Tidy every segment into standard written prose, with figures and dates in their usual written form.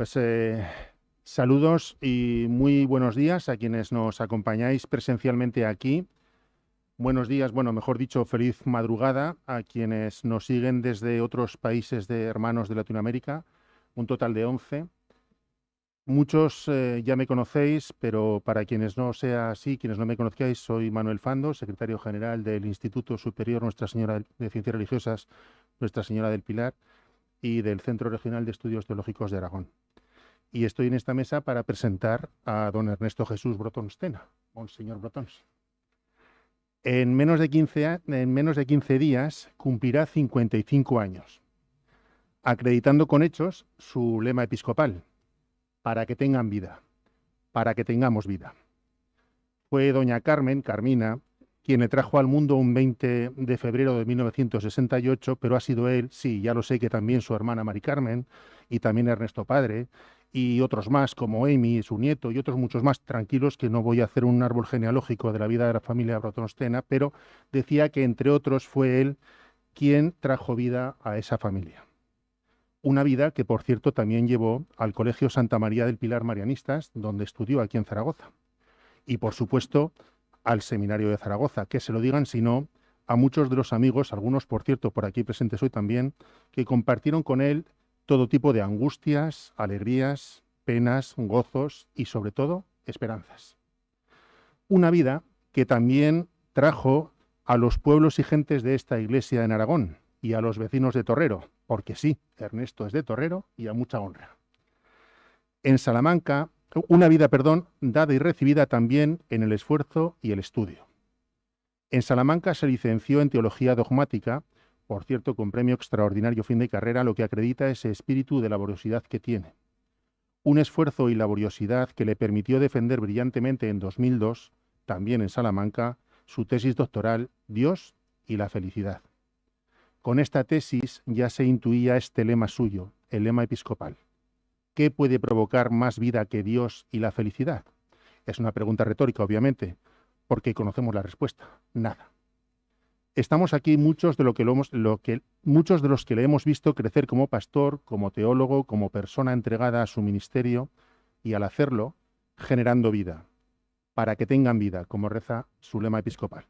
Pues saludos y muy buenos días a quienes nos acompañáis presencialmente aquí. Buenos días, bueno, mejor dicho, feliz madrugada a quienes nos siguen desde otros países de hermanos de Latinoamérica, un total de 11. Muchos ya me conocéis, pero para quienes no sea así, quienes no me conozcáis, soy Manuel Fando, secretario general del Instituto Superior Nuestra Señora de Ciencias Religiosas, Nuestra Señora del Pilar, y del Centro Regional de Estudios Teológicos de Aragón. Y estoy en esta mesa para presentar a don Ernesto Jesús Brotons Tena, Monseñor Brotons. En menos de 15 días cumplirá 55 años, acreditando con hechos su lema episcopal: para que tengan vida, para que tengamos vida. Fue doña Carmina, quien le trajo al mundo un 20 de febrero de 1968, pero ha sido él, sí, ya lo sé, que también su hermana Mari Carmen, y también Ernesto padre, y otros más como Amy, su nieto, y otros muchos más, tranquilos, que no voy a hacer un árbol genealógico de la vida de la familia Brotons Tena, pero decía que entre otros fue él quien trajo vida a esa familia. Una vida que, por cierto, también llevó al Colegio Santa María del Pilar Marianistas, donde estudió aquí en Zaragoza. Y, por supuesto, al Seminario de Zaragoza, que se lo digan, si no, a muchos de los amigos, algunos, por cierto, por aquí presentes hoy también, que compartieron con él todo tipo de angustias, alegrías, penas, gozos y, sobre todo, esperanzas. Una vida que también trajo a los pueblos y gentes de esta iglesia en Aragón y a los vecinos de Torrero, porque sí, Ernesto es de Torrero y a mucha honra. En Salamanca, una vida, dada y recibida también en el esfuerzo y el estudio. En Salamanca se licenció en Teología Dogmática, por cierto, con premio extraordinario fin de carrera, lo que acredita ese espíritu de laboriosidad que tiene. Un esfuerzo y laboriosidad que le permitió defender brillantemente en 2002, también en Salamanca, su tesis doctoral Dios y la felicidad. Con esta tesis ya se intuía este lema suyo, el lema episcopal. ¿Qué puede provocar más vida que Dios y la felicidad? Es una pregunta retórica, obviamente, porque conocemos la respuesta. Nada. Estamos aquí muchos de los que le hemos visto crecer como pastor, como teólogo, como persona entregada a su ministerio y al hacerlo, generando vida, para que tengan vida, como reza su lema episcopal.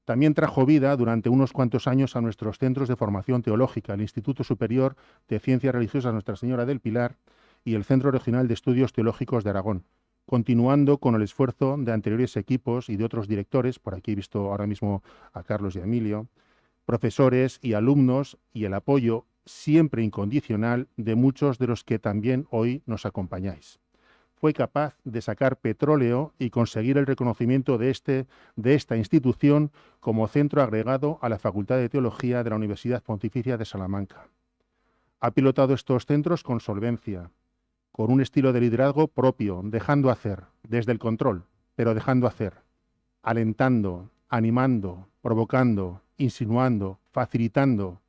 También trajo vida durante unos cuantos años a nuestros centros de formación teológica, el Instituto Superior de Ciencias Religiosas Nuestra Señora del Pilar y el Centro Regional de Estudios Teológicos de Aragón, continuando con el esfuerzo de anteriores equipos y de otros directores, por aquí he visto ahora mismo a Carlos y a Emilio, profesores y alumnos, y el apoyo siempre incondicional de muchos de los que también hoy nos acompañáis. Fue capaz de sacar petróleo y conseguir el reconocimiento de esta institución como centro agregado a la Facultad de Teología de la Universidad Pontificia de Salamanca. Ha pilotado estos centros con solvencia, con un estilo de liderazgo propio, dejando hacer, desde el control, pero dejando hacer, alentando, animando, provocando, insinuando, facilitando,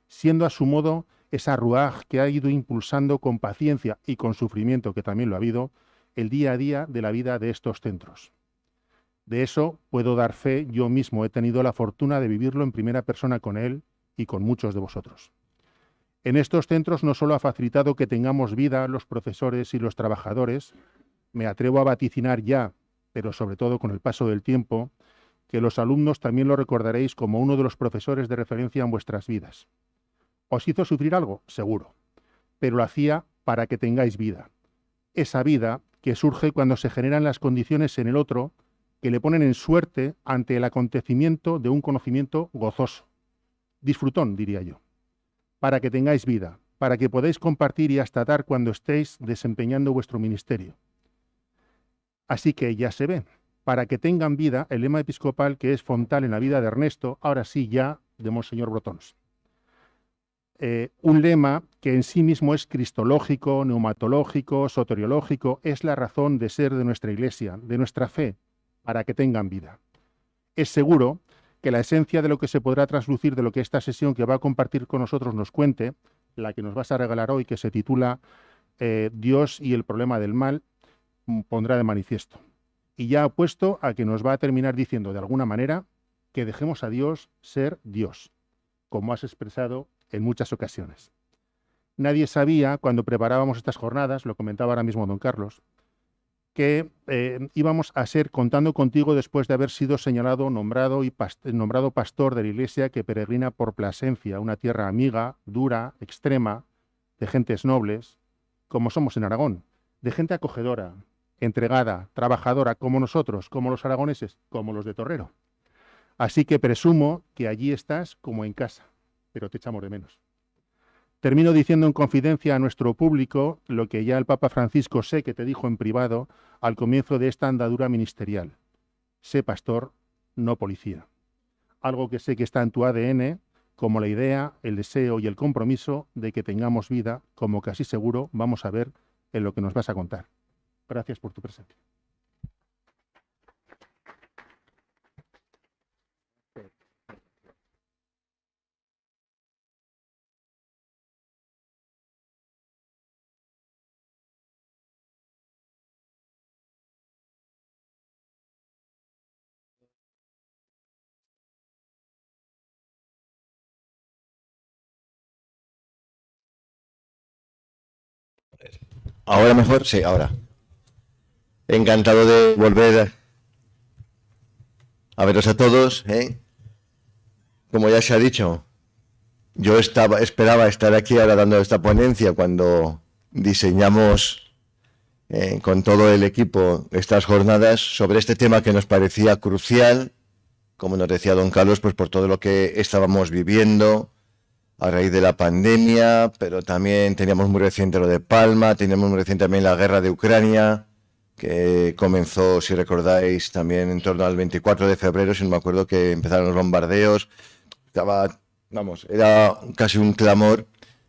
siendo a su modo esa ruaj que ha ido impulsando con paciencia y con sufrimiento, que también lo ha habido, el día a día de la vida de estos centros. De eso puedo dar fe, yo mismo he tenido la fortuna de vivirlo en primera persona con él y con muchos de vosotros. En estos centros no solo ha facilitado que tengamos vida los profesores y los trabajadores, me atrevo a vaticinar ya, pero sobre todo con el paso del tiempo, que los alumnos también lo recordaréis como uno de los profesores de referencia en vuestras vidas. ¿Os hizo sufrir algo? Seguro, pero lo hacía para que tengáis vida. Esa vida que surge cuando se generan las condiciones en el otro que le ponen en suerte ante el acontecimiento de un conocimiento gozoso. Disfrutón, diría yo. Para que tengáis vida, para que podáis compartir y hasta dar cuando estéis desempeñando vuestro ministerio. Así que ya se ve, para que tengan vida, el lema episcopal que es fontal en la vida de Ernesto, ahora sí ya de Monseñor Brotons. Un lema que en sí mismo es cristológico, neumatológico, soteriológico, es la razón de ser de nuestra Iglesia, de nuestra fe, para que tengan vida. Es seguro que la esencia de lo que se podrá traslucir de lo que esta sesión que va a compartir con nosotros nos cuente, la que nos vas a regalar hoy, que se titula Dios y el problema del mal, pondrá de manifiesto. Y ya apuesto a que nos va a terminar diciendo de alguna manera que dejemos a Dios ser Dios, como has expresado en muchas ocasiones. Nadie sabía, cuando preparábamos estas jornadas, lo comentaba ahora mismo don Carlos, que íbamos a ser, contando contigo después de haber sido señalado, nombrado pastor de la iglesia que peregrina por Plasencia, una tierra amiga, dura, extrema, de gentes nobles, como somos en Aragón, de gente acogedora, entregada, trabajadora, como nosotros, como los aragoneses, como los de Torrero. Así que presumo que allí estás como en casa, pero te echamos de menos. Termino diciendo en confidencia a nuestro público lo que ya el Papa Francisco sé que te dijo en privado al comienzo de esta andadura ministerial. Sé pastor, no policía. Algo que sé que está en tu ADN, como la idea, el deseo y el compromiso de que tengamos vida, como casi seguro vamos a ver en lo que nos vas a contar. Gracias por tu presencia. Ahora mejor, sí, ahora. Encantado de volver a veros a todos, ¿eh? Como ya se ha dicho, yo esperaba estar aquí ahora dando esta ponencia cuando diseñamos con todo el equipo estas jornadas sobre este tema que nos parecía crucial, como nos decía don Carlos, pues por todo lo que estábamos viviendo a raíz de la pandemia, pero también teníamos muy reciente lo de Palma, teníamos muy reciente también la guerra de Ucrania, que comenzó, si recordáis, también en torno al 24 de febrero, si no me acuerdo, que empezaron los bombardeos. Era casi un clamor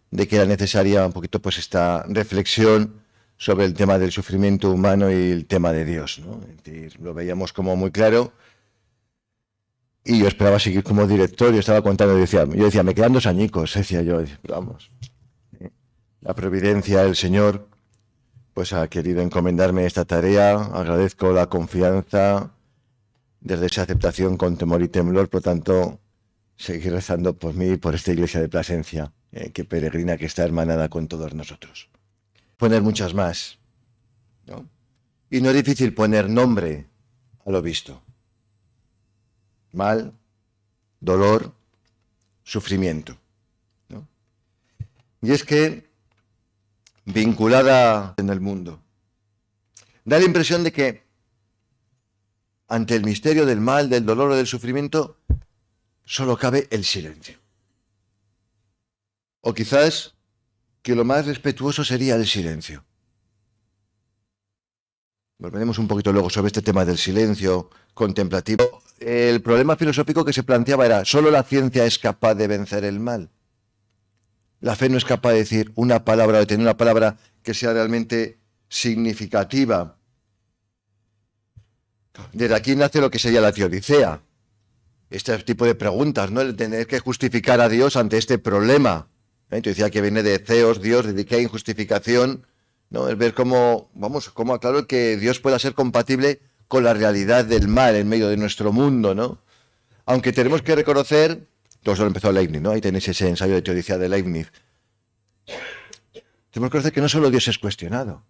de que era necesaria un poquito pues esta reflexión sobre el tema del sufrimiento humano y el tema de Dios, ¿no? Es decir, lo veíamos como muy claro. Y yo esperaba seguir como director, yo estaba contando, yo decía, me quedan 2 añicos, decía yo, vamos. La providencia, el Señor, pues ha querido encomendarme esta tarea, agradezco la confianza, desde esa aceptación con temor y temblor, por tanto, seguir rezando por mí y por esta iglesia de Plasencia, que peregrina, que está hermanada con todos nosotros. Poner muchas más, ¿no? Y no es difícil poner nombre a lo visto. Mal, dolor, sufrimiento, ¿no? Y es que, vinculada en el mundo, da la impresión de que ante el misterio del mal, del dolor o del sufrimiento, solo cabe el silencio. O quizás que lo más respetuoso sería el silencio. Volveremos un poquito luego sobre este tema del silencio contemplativo. El problema filosófico que se planteaba era, ¿solo la ciencia es capaz de vencer el mal? La fe no es capaz de decir una palabra o de tener una palabra que sea realmente significativa. Desde aquí nace lo que sería la teodicea. Este tipo de preguntas, ¿no? El tener que justificar a Dios ante este problema. Teodicea que viene de Theos, Dios, de Dikein, justificación, ¿no? Es ver cómo aclaro que Dios pueda ser compatible con la realidad del mal en medio de nuestro mundo, ¿no? Aunque tenemos que reconocer, todo eso lo empezó Leibniz, ¿no? Ahí tenéis ese ensayo de teodicea de Leibniz. Tenemos que reconocer que no solo Dios es cuestionado,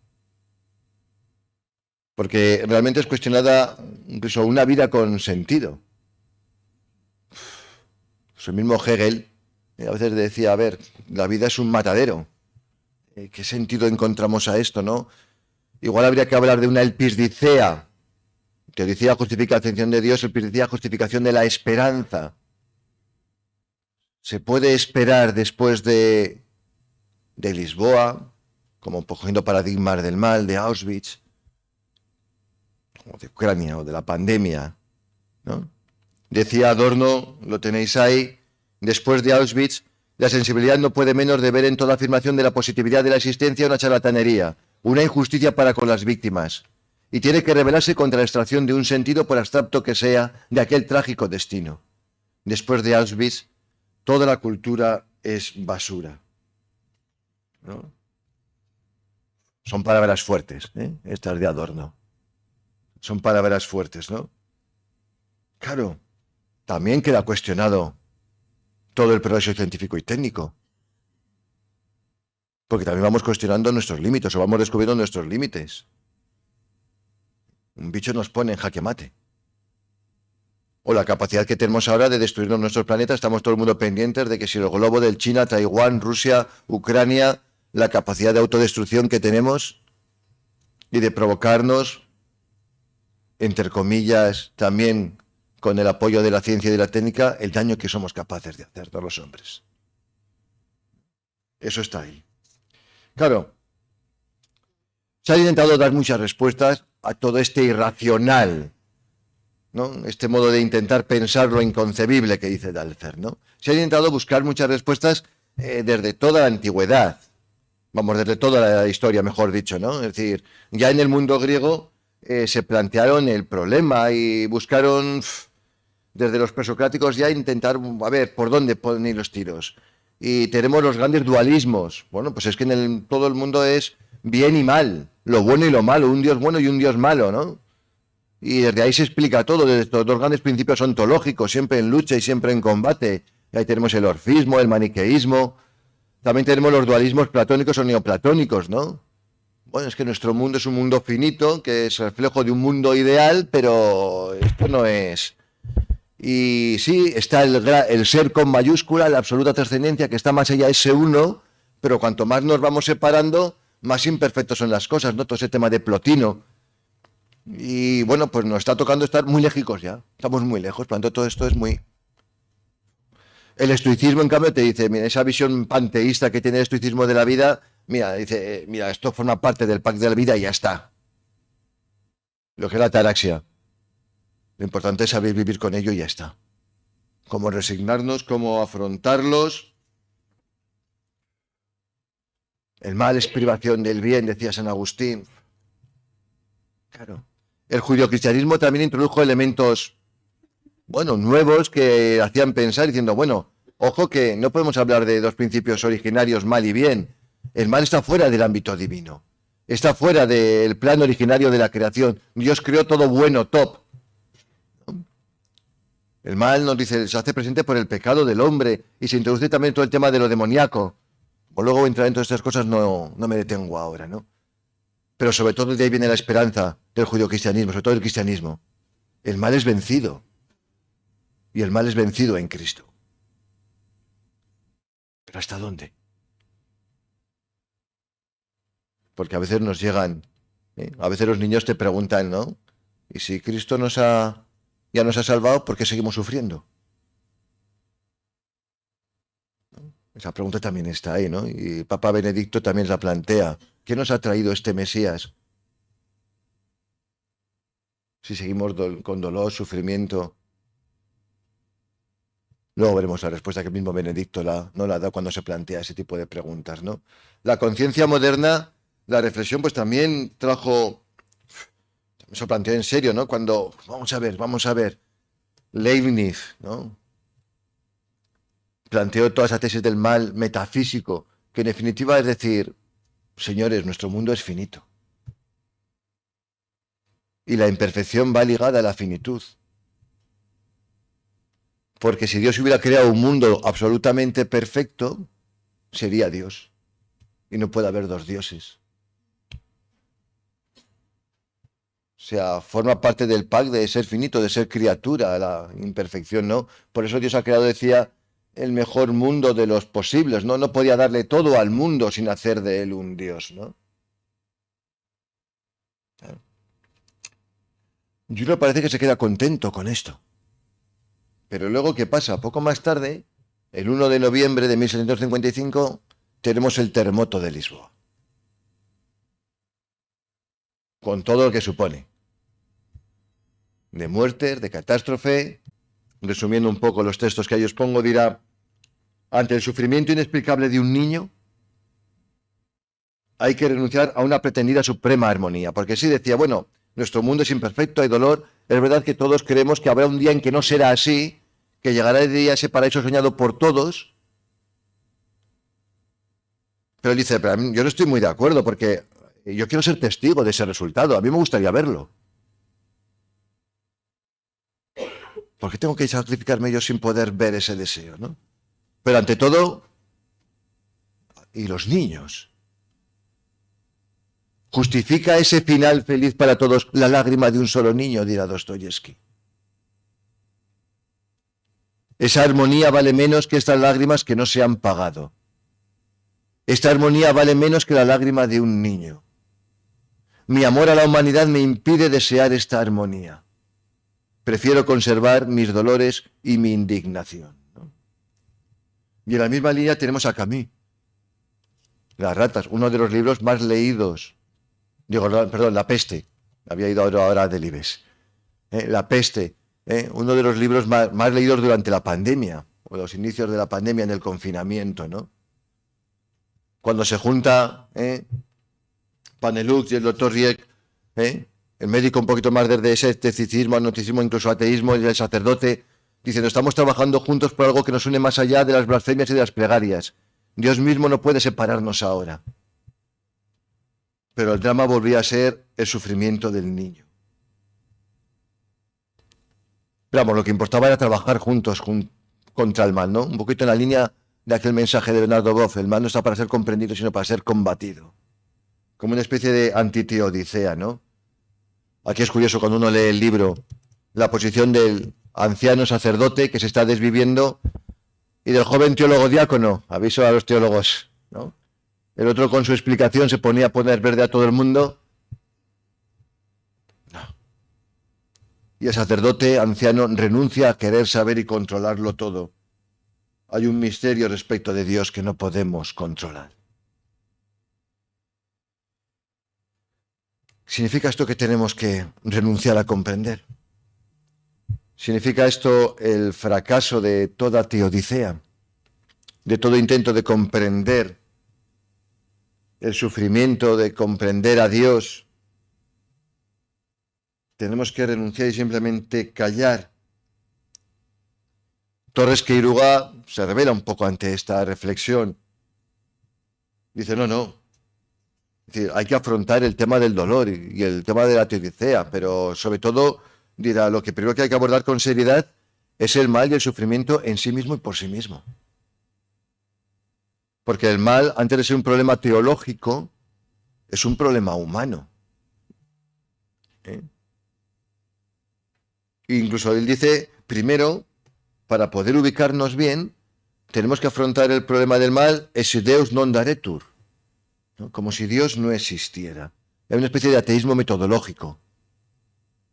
porque realmente es cuestionada incluso una vida con sentido. El mismo Hegel a veces decía, a ver, la vida es un matadero. ¿Qué sentido encontramos a esto, no? Igual habría que hablar de una elpisdicea, teodicea justificación de Dios, elpisdicea justificación de la esperanza. Se puede esperar después de Lisboa, como cogiendo paradigmas del mal, de Auschwitz, o de Ucrania, o de la pandemia, ¿no? Decía Adorno, lo tenéis ahí, después de Auschwitz, la sensibilidad no puede menos de ver en toda afirmación de la positividad de la existencia una charlatanería, una injusticia para con las víctimas, y tiene que rebelarse contra la extracción de un sentido, por abstracto que sea, de aquel trágico destino. Después de Auschwitz, toda la cultura es basura, ¿no? Son palabras fuertes, estas de Adorno. Son palabras fuertes, ¿no? Claro, también queda cuestionado todo el progreso científico y técnico. Porque también vamos cuestionando nuestros límites o vamos descubriendo nuestros límites. Un bicho nos pone en jaque mate. O la capacidad que tenemos ahora de destruirnos nuestros planetas, estamos todo el mundo pendientes de que si el globo del China, Taiwán, Rusia, Ucrania, la capacidad de autodestrucción que tenemos y de provocarnos, entre comillas, también con el apoyo de la ciencia y de la técnica, el daño que somos capaces de hacer todos los hombres. Eso está ahí. Claro, se han intentado dar muchas respuestas a todo este irracional, ¿no? Este modo de intentar pensar lo inconcebible que dice Dalfer, ¿no? Se han intentado buscar muchas respuestas desde toda la antigüedad, vamos, desde toda la historia, mejor dicho, ¿no? Es decir, ya en el mundo griego se plantearon el problema y buscaron, desde los presocráticos ya intentar, a ver, por dónde pueden ir los tiros. Y tenemos los grandes dualismos. Bueno, pues es que en todo el mundo es bien y mal, lo bueno y lo malo, un Dios bueno y un Dios malo, ¿no? Y desde ahí se explica todo, desde estos dos grandes principios ontológicos, siempre en lucha y siempre en combate. Y ahí tenemos el orfismo, el maniqueísmo, también tenemos los dualismos platónicos o neoplatónicos, ¿no? Bueno, es que nuestro mundo es un mundo finito, que es reflejo de un mundo ideal, pero esto no es. Y sí, está el ser con mayúscula, la absoluta trascendencia, que está más allá de ese uno, pero cuanto más nos vamos separando, más imperfectos son las cosas, ¿no? Todo ese tema de Plotino. Y bueno, pues nos está tocando estar muy lejos ya, estamos muy lejos, por lo tanto todo esto es muy... El estoicismo, en cambio, te dice, mira, esa visión panteísta que tiene el estoicismo de la vida, mira, dice, mira, esto forma parte del pacto de la vida y ya está. Lo que es la ataraxia. Lo importante es saber vivir con ello y ya está. Cómo resignarnos, cómo afrontarlos. El mal es privación del bien, decía San Agustín. Claro. El judeocristianismo también introdujo elementos, bueno, nuevos que hacían pensar diciendo, bueno, ojo que no podemos hablar de dos principios originarios, mal y bien. El mal está fuera del ámbito divino. Está fuera del plan originario de la creación. Dios creó todo bueno, top. El mal, nos dice, se hace presente por el pecado del hombre y se introduce también todo el tema de lo demoníaco. Pues luego entrar en todas estas cosas no me detengo ahora, ¿no? Pero sobre todo de ahí viene la esperanza del judeocristianismo, sobre todo el cristianismo. El mal es vencido. Y el mal es vencido en Cristo. ¿Pero hasta dónde? Porque a veces nos llegan, a veces los niños te preguntan, ¿no? ¿Y si Cristo ya nos ha salvado, por qué seguimos sufriendo? Esa pregunta también está ahí, ¿no? Y Papa Benedicto también la plantea. ¿Qué nos ha traído este Mesías? Si seguimos con dolor, sufrimiento. Luego veremos la respuesta que el mismo Benedicto no la da cuando se plantea ese tipo de preguntas, ¿no? La conciencia moderna, la reflexión, pues también trajo, se planteó en serio, ¿no? Cuando, vamos a ver, Leibniz, ¿no? Planteó toda esa tesis del mal metafísico, que en definitiva es decir, señores, nuestro mundo es finito. Y la imperfección va ligada a la finitud. Porque si Dios hubiera creado un mundo absolutamente perfecto, sería Dios. Y no puede haber dos dioses. O sea, forma parte del pacto de ser finito, de ser criatura, la imperfección, ¿no? Por eso Dios ha creado, decía, el mejor mundo de los posibles, ¿no? No podía darle todo al mundo sin hacer de él un Dios, ¿no? Claro. Y uno parece que se queda contento con esto. Pero luego, ¿qué pasa? Poco más tarde, el 1 de noviembre de 1755, tenemos el terremoto de Lisboa. Con todo lo que supone. De muertes, de catástrofe. Resumiendo un poco los textos que ahí os pongo, dirá, ante el sufrimiento inexplicable de un niño, hay que renunciar a una pretendida suprema armonía. Porque sí decía, bueno, nuestro mundo es imperfecto, hay dolor. Es verdad que todos creemos que habrá un día en que no será así, que llegará el día ese paraíso soñado por todos. Pero él dice, pero yo no estoy muy de acuerdo porque yo quiero ser testigo de ese resultado. A mí me gustaría verlo. ¿Por qué tengo que sacrificarme yo sin poder ver ese deseo, no? Pero ante todo, y los niños, ¿Justifica ese final feliz para todos la lágrima de un solo niño?, dirá Dostoyevski. Esa armonía vale menos que estas lágrimas que no se han pagado. Esta armonía vale menos que la lágrima de un niño. Mi amor a la humanidad me impide desear esta armonía. Prefiero conservar mis dolores y mi indignación, ¿no? Y en la misma línea tenemos a Camus, Las ratas, uno de los libros más leídos. La peste. Había ido ahora a Delibes. La peste, uno de los libros más leídos durante la pandemia, o los inicios de la pandemia en el confinamiento, ¿no? Cuando se junta Panelux y el doctor Rieck, el médico un poquito más desde ese escepticismo, agnosticismo, incluso ateísmo, y el sacerdote, diciendo, estamos trabajando juntos por algo que nos une más allá de las blasfemias y de las plegarias. Dios mismo no puede separarnos ahora. Pero el drama volvía a ser el sufrimiento del niño. Pero vamos, lo que importaba era trabajar juntos contra el mal, ¿no? Un poquito en la línea de aquel mensaje de Bernardo Boff, el mal no está para ser comprendido, sino para ser combatido. Como una especie de antiteodicea, ¿no? Aquí es curioso cuando uno lee el libro, la posición del anciano sacerdote que se está desviviendo y del joven teólogo diácono, aviso a los teólogos, ¿no? El otro con su explicación se ponía a poner verde a todo el mundo. No. Y el sacerdote anciano renuncia a querer saber y controlarlo todo. Hay un misterio respecto de Dios que no podemos controlar. ¿Significa esto que tenemos que renunciar a comprender? ¿Significa esto el fracaso de toda teodicea, de todo intento de comprender el sufrimiento, de comprender a Dios? Tenemos que renunciar y simplemente callar. Torres Queiruga se revela un poco ante esta reflexión. Dice, no. Es decir, hay que afrontar el tema del dolor y el tema de la teodicea, pero sobre todo, dirá, lo que primero que hay que abordar con seriedad es el mal y el sufrimiento en sí mismo y por sí mismo. Porque el mal, antes de ser un problema teológico, es un problema humano. Incluso él dice, primero, para poder ubicarnos bien, tenemos que afrontar el problema del mal, esse Deus non daretur, ¿no? Como si Dios no existiera. Es una especie de ateísmo metodológico,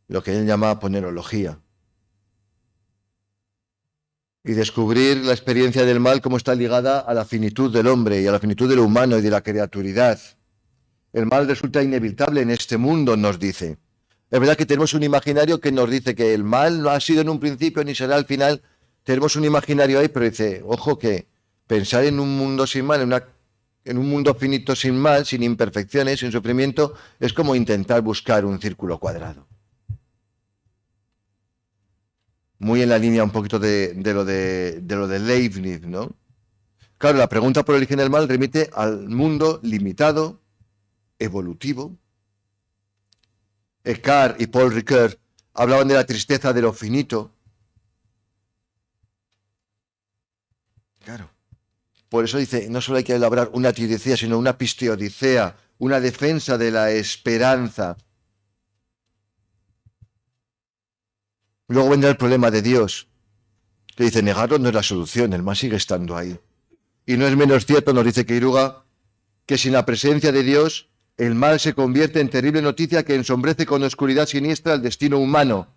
lo que él llama ponerología. Y descubrir la experiencia del mal como está ligada a la finitud del hombre y a la finitud de lo humano y de la criaturidad. El mal resulta inevitable en este mundo, nos dice. Es verdad que tenemos un imaginario que nos dice que el mal no ha sido en un principio ni será al final. Tenemos un imaginario ahí, pero dice, ojo que pensar en un mundo sin mal, en un mundo finito sin mal, sin imperfecciones, sin sufrimiento, es como intentar buscar un círculo cuadrado. Muy en la línea un poquito de lo de Leibniz, ¿no? Claro, la pregunta por el origen del mal remite al mundo limitado, evolutivo. Eckhart y Paul Ricoeur hablaban de la tristeza de lo finito. Claro. Por eso dice, no solo hay que elaborar una teodicea, sino una pisteodicea, una defensa de la esperanza. Luego vendrá el problema de Dios, que dice, negarlo no es la solución, el mal sigue estando ahí. Y no es menos cierto, nos dice Queiruga, que sin la presencia de Dios, el mal se convierte en terrible noticia que ensombrece con oscuridad siniestra el destino humano,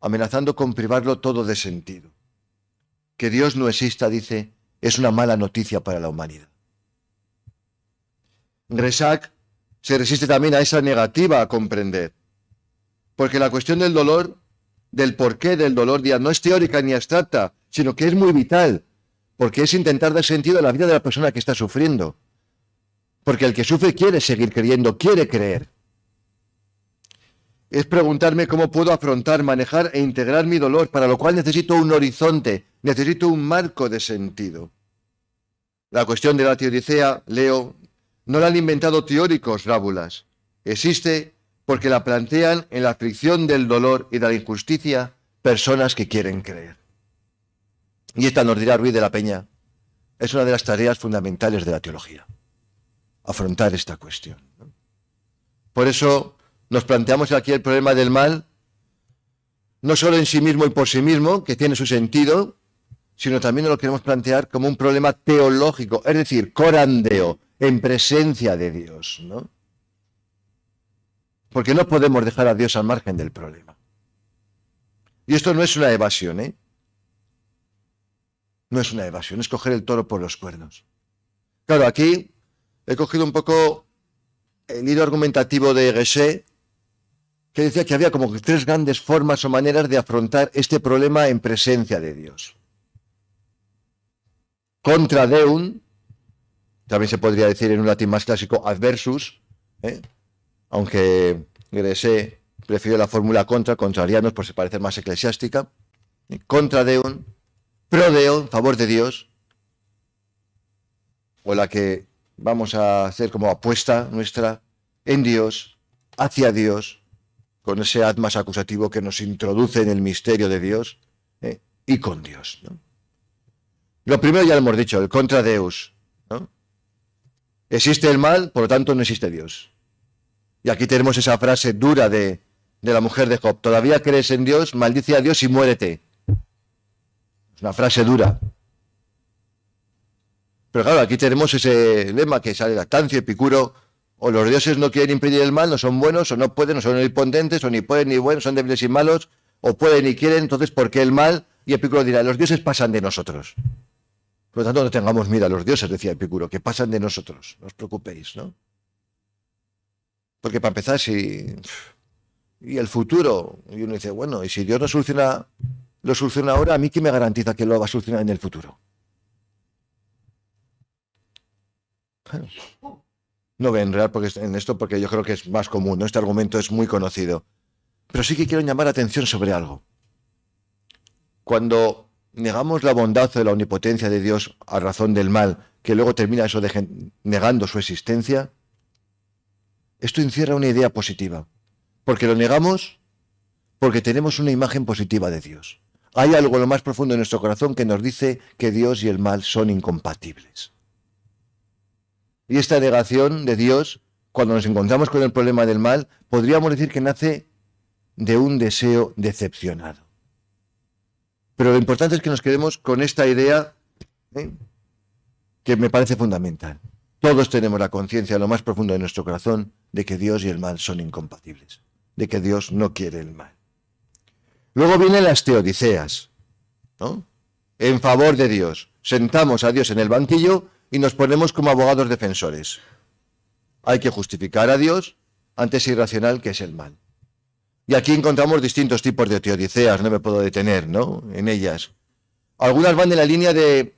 amenazando con privarlo todo de sentido. Que Dios no exista, dice, es una mala noticia para la humanidad. Resac se resiste también a esa negativa a comprender, porque la cuestión del dolor, del porqué del dolor, no es teórica ni abstracta, sino que es muy vital, porque es intentar dar sentido a la vida de la persona que está sufriendo. Porque el que sufre quiere seguir creyendo, quiere creer. Es preguntarme cómo puedo afrontar, manejar e integrar mi dolor, para lo cual necesito un horizonte, necesito un marco de sentido. La cuestión de la teodicea, leo, no la han inventado teóricos, rábulas. Existe porque la plantean en la aflicción del dolor y de la injusticia personas que quieren creer. Y esta, nos dirá Ruiz de la Peña, es una de las tareas fundamentales de la teología. Afrontar esta cuestión, ¿no? Por eso nos planteamos aquí el problema del mal, no solo en sí mismo y por sí mismo, que tiene su sentido, sino también nos lo queremos plantear como un problema teológico, es decir, corandeo, en presencia de Dios, ¿no? Porque no podemos dejar a Dios al margen del problema. Y esto no es una evasión, ¿eh? No es una evasión, es coger el toro por los cuernos. Claro, aquí he cogido un poco el hilo argumentativo de Geshe, que decía que había como tres grandes formas o maneras de afrontar este problema en presencia de Dios. Contra Deum, también se podría decir en un latín más clásico adversus, aunque Geshe prefirió la fórmula contrarianos por se parecer más eclesiástica. Contra Deum, pro Deum, favor de Dios, o la que vamos a hacer como apuesta nuestra en Dios, hacia Dios, con ese ad más acusativo que nos introduce en el misterio de Dios, y con Dios, ¿no? Lo primero ya lo hemos dicho, el contra Deus, ¿no? Existe el mal, por lo tanto no existe Dios. Y aquí tenemos esa frase dura de la mujer de Job: todavía crees en Dios, maldice a Dios y muérete. Es una frase dura. Pero claro, aquí tenemos ese lema que sale de Lactancio, Epicuro: o los dioses no quieren impedir el mal, no son buenos, o no pueden, o son impotentes, o ni pueden ni buenos, son débiles y malos, o pueden y quieren, entonces ¿por qué el mal? Y Epicuro dirá: los dioses pasan de nosotros. Por lo tanto, no tengamos miedo a los dioses, decía Epicuro, que pasan de nosotros, no os preocupéis, ¿no? Porque para empezar, y el futuro, y uno dice, bueno, y si Dios lo soluciona ahora, ¿a mí quién me garantiza que lo va a solucionar en el futuro? Bueno, no voy a enredar en esto porque yo creo que es más común, ¿no? Este argumento es muy conocido. Pero sí que quiero llamar la atención sobre algo. Cuando negamos la bondad o la omnipotencia de Dios a razón del mal, que luego termina eso negando su existencia, esto encierra una idea positiva. Porque lo negamos porque tenemos una imagen positiva de Dios. Hay algo en lo más profundo de nuestro corazón que nos dice que Dios y el mal son incompatibles. Y esta negación de Dios, cuando nos encontramos con el problema del mal, podríamos decir que nace de un deseo decepcionado. Pero lo importante es que nos quedemos con esta idea, que me parece fundamental. Todos tenemos la conciencia en lo más profundo de nuestro corazón de que Dios y el mal son incompatibles, de que Dios no quiere el mal. Luego vienen las teodiceas, ¿no? En favor de Dios. Sentamos a Dios en el banquillo y nos ponemos como abogados defensores. Hay que justificar a Dios ante ese irracional que es el mal. Y aquí encontramos distintos tipos de teodiceas, no me puedo detener, ¿no?, en ellas. Algunas van en la línea de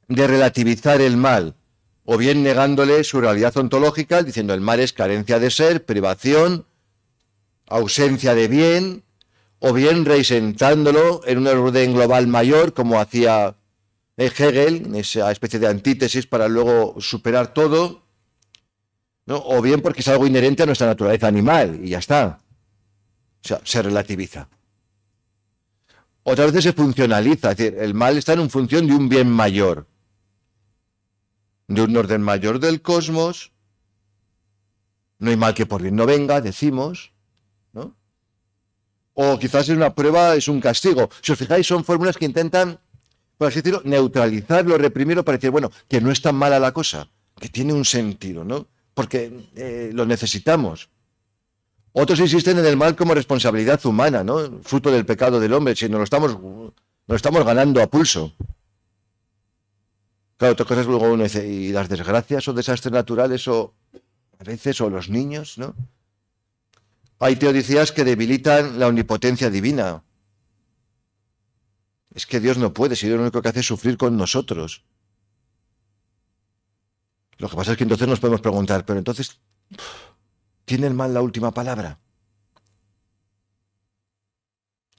relativizar el mal, o bien negándole su realidad ontológica, diciendo el mal es carencia de ser, privación, ausencia de bien, o bien reisentándolo en un orden global mayor, como hacía Hegel, esa especie de antítesis para luego superar todo, ¿no? O bien porque es algo inherente a nuestra naturaleza animal, y ya está. O sea, se relativiza. Otras veces se funcionaliza, es decir, el mal está en función de un bien mayor, de un orden mayor del cosmos. No hay mal que por bien no venga, decimos, ¿no? O quizás es una prueba, es un castigo. Si os fijáis, son fórmulas que intentan, por así decirlo, neutralizarlo, reprimirlo, para decir, bueno, que no es tan mala la cosa, que tiene un sentido, ¿no? Porque lo necesitamos. Otros insisten en el mal como responsabilidad humana, ¿no? Fruto del pecado del hombre, si nos lo estamos ganando a pulso. Claro, otra cosa es luego uno dice, y las desgracias o desastres naturales, o a veces, o los niños, ¿no? Hay teodiceas que debilitan la omnipotencia divina. Es que Dios no puede, si Dios lo único que hace es sufrir con nosotros. Lo que pasa es que entonces nos podemos preguntar, pero entonces, ¿tiene el mal la última palabra?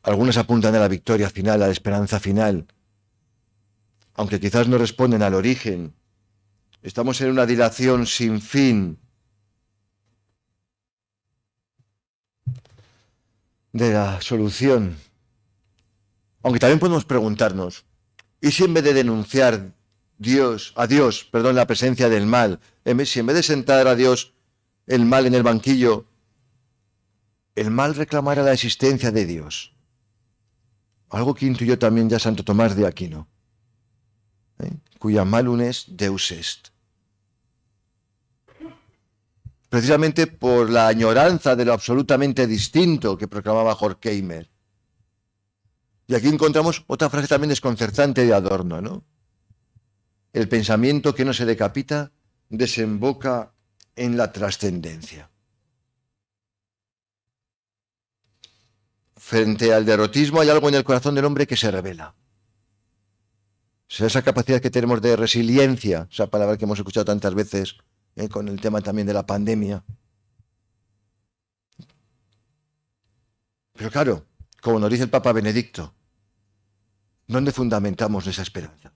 Algunos apuntan a la victoria final, a la esperanza final, aunque quizás no responden al origen. Estamos en una dilación sin fin de la solución. Aunque también podemos preguntarnos, ¿y si en vez de denunciar a Dios, la presencia del mal, si en vez de sentar a Dios el mal en el banquillo, el mal reclamará la existencia de Dios. Algo que intuyó también ya Santo Tomás de Aquino, cuya malum est Deus est. Precisamente por la añoranza de lo absolutamente distinto que proclamaba Horkheimer. Y aquí encontramos otra frase también desconcertante de Adorno, ¿no? El pensamiento que no se decapita desemboca en la trascendencia. Frente al derrotismo hay algo en el corazón del hombre que se revela. Esa capacidad que tenemos de resiliencia, esa palabra que hemos escuchado tantas veces con el tema también de la pandemia. Pero claro, como nos dice el Papa Benedicto, ¿dónde fundamentamos esa esperanza?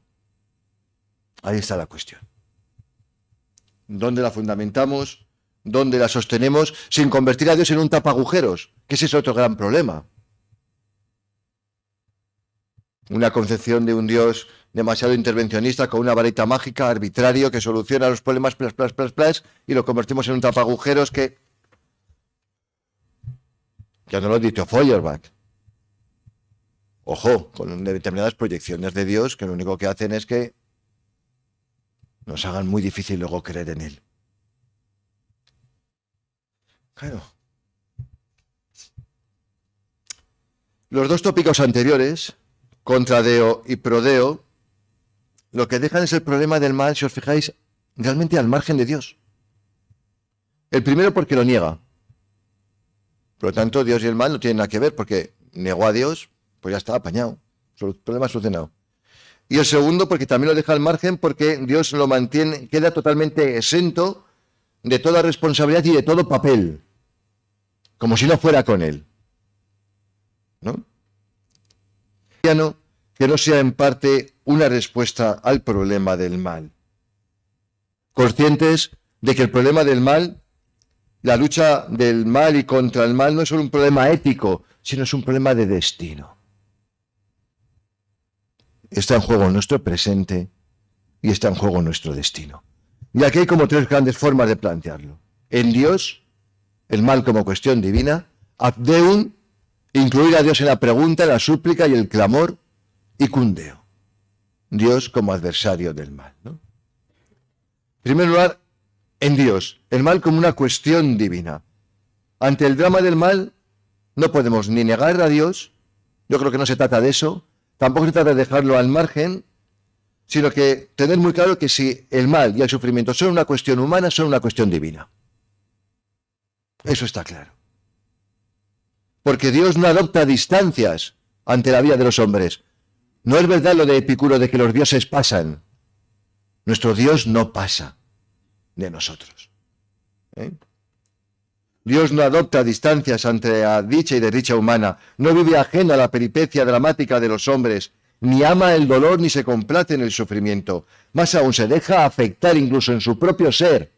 Ahí está la cuestión. ¿Dónde la fundamentamos? ¿Dónde la sostenemos sin convertir a Dios en un tapagujeros? Que ese es otro gran problema. Una concepción de un Dios demasiado intervencionista con una varita mágica, arbitrario, que soluciona los problemas, y lo convertimos en un tapagujeros que... Ya no lo ha dicho Feuerbach. Ojo, con determinadas proyecciones de Dios que lo único que hacen es que nos hagan muy difícil luego creer en Él. Claro. Los dos tópicos anteriores, contra Deo y pro Deo, lo que dejan es el problema del mal, si os fijáis, realmente al margen de Dios. El primero porque lo niega. Por lo tanto, Dios y el mal no tienen nada que ver, porque negó a Dios, pues ya está apañado. El problema solucionado. Y el segundo porque también lo deja al margen, porque Dios lo mantiene, queda totalmente exento de toda responsabilidad y de todo papel. Como si no fuera con Él. ¿No? Que no sea en parte una respuesta al problema del mal. Conscientes de que el problema del mal, la lucha del mal y contra el mal no es solo un problema ético, sino es un problema de destino. Está en juego nuestro presente y está en juego nuestro destino. Y aquí hay como tres grandes formas de plantearlo. En Dios, el mal como cuestión divina, ad Deum, incluir a Dios en la pregunta, la súplica y el clamor, y cum Deo, Dios como adversario del mal, ¿no? En primer lugar, en Dios, el mal como una cuestión divina. Ante el drama del mal, no podemos ni negar a Dios, yo creo que no se trata de eso, tampoco se trata de dejarlo al margen, sino que tener muy claro que si el mal y el sufrimiento son una cuestión humana, son una cuestión divina. Eso está claro. Porque Dios no adopta distancias ante la vida de los hombres. No es verdad lo de Epicuro de que los dioses pasan. Nuestro Dios no pasa de nosotros. Dios no adopta distancias ante la dicha y desdicha humana. No vive ajeno a la peripecia dramática de los hombres. Ni ama el dolor ni se complace en el sufrimiento. Más aún se deja afectar incluso en su propio ser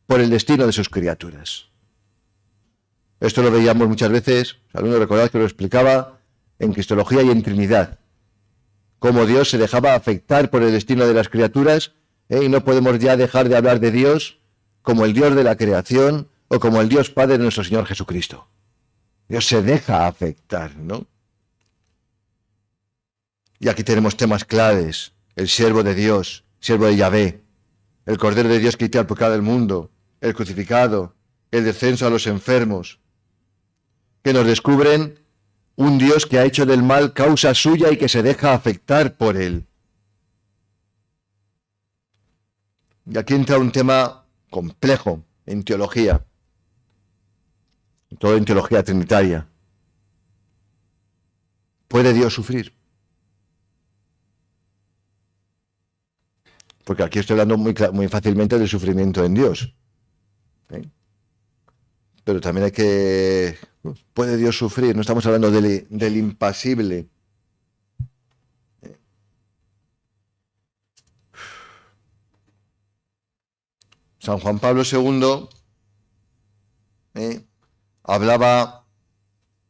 por el destino de sus criaturas. Esto lo veíamos muchas veces, algunos recordad que lo explicaba en Cristología y en Trinidad. Cómo Dios se dejaba afectar por el destino de las criaturas, y no podemos ya dejar de hablar de Dios como el Dios de la creación o como el Dios Padre de nuestro Señor Jesucristo. Dios se deja afectar, ¿no? Y aquí tenemos temas claves: el siervo de Dios, siervo de Yahvé, el Cordero de Dios que quita el pecado del mundo, el crucificado, el descenso a los enfermos, que nos descubren un Dios que ha hecho del mal causa suya y que se deja afectar por él. Y aquí entra un tema complejo en teología, todo en teología trinitaria. ¿Puede Dios sufrir? Porque aquí estoy hablando muy fácilmente del sufrimiento en Dios. Pero también hay que... ¿Puede Dios sufrir? No estamos hablando del impasible. San Juan Pablo II hablaba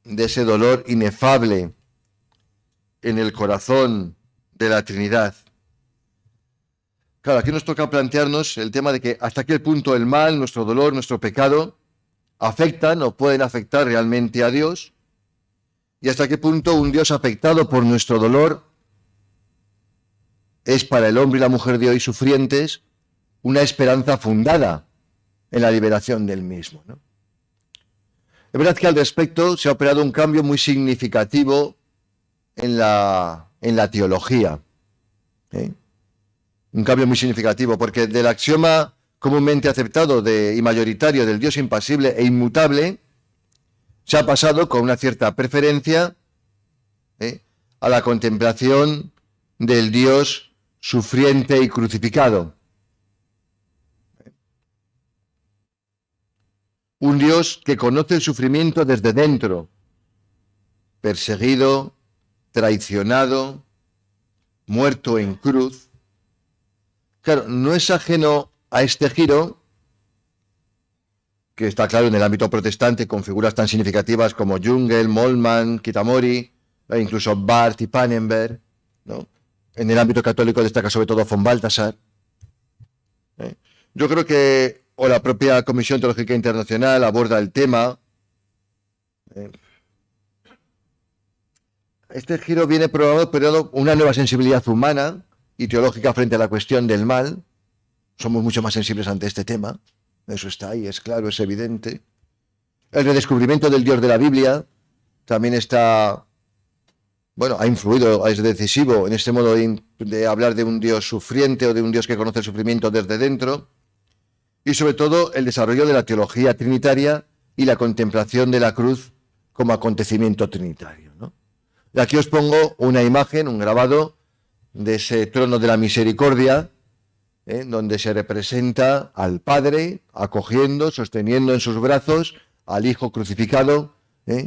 de ese dolor inefable en el corazón de la Trinidad. Claro, aquí nos toca plantearnos el tema de que hasta qué punto el mal, nuestro dolor, nuestro pecado, afectan o pueden afectar realmente a Dios, y hasta qué punto un Dios afectado por nuestro dolor es para el hombre y la mujer de hoy sufrientes una esperanza fundada en la liberación del mismo, ¿no? Es verdad que al respecto se ha operado un cambio muy significativo en la teología, ¿eh? Un cambio muy significativo, porque del axioma comúnmente aceptado y mayoritario del Dios impasible e inmutable, se ha pasado con una cierta preferencia a la contemplación del Dios sufriente y crucificado. Un Dios que conoce el sufrimiento desde dentro, perseguido, traicionado, muerto en cruz. Claro, no es ajeno a este giro, que está claro en el ámbito protestante con figuras tan significativas como Jungel, Moltmann, Kitamori, e incluso Barth y Pannenberg, ¿no? En el ámbito católico destaca sobre todo von Balthasar. Yo creo que o la propia Comisión Teológica Internacional aborda el tema. Este giro viene programado por una nueva sensibilidad humana y teológica frente a la cuestión del mal. Somos mucho más sensibles ante este tema. Eso está ahí, es claro, es evidente. El redescubrimiento del Dios de la Biblia también está, bueno, ha influido, es decisivo en este modo de hablar de un Dios sufriente o de un Dios que conoce el sufrimiento desde dentro. Y sobre todo el desarrollo de la teología trinitaria y la contemplación de la cruz como acontecimiento trinitario, ¿no? Y aquí os pongo una imagen, un grabado de ese trono de la misericordia, donde se representa al Padre acogiendo, sosteniendo en sus brazos al Hijo crucificado,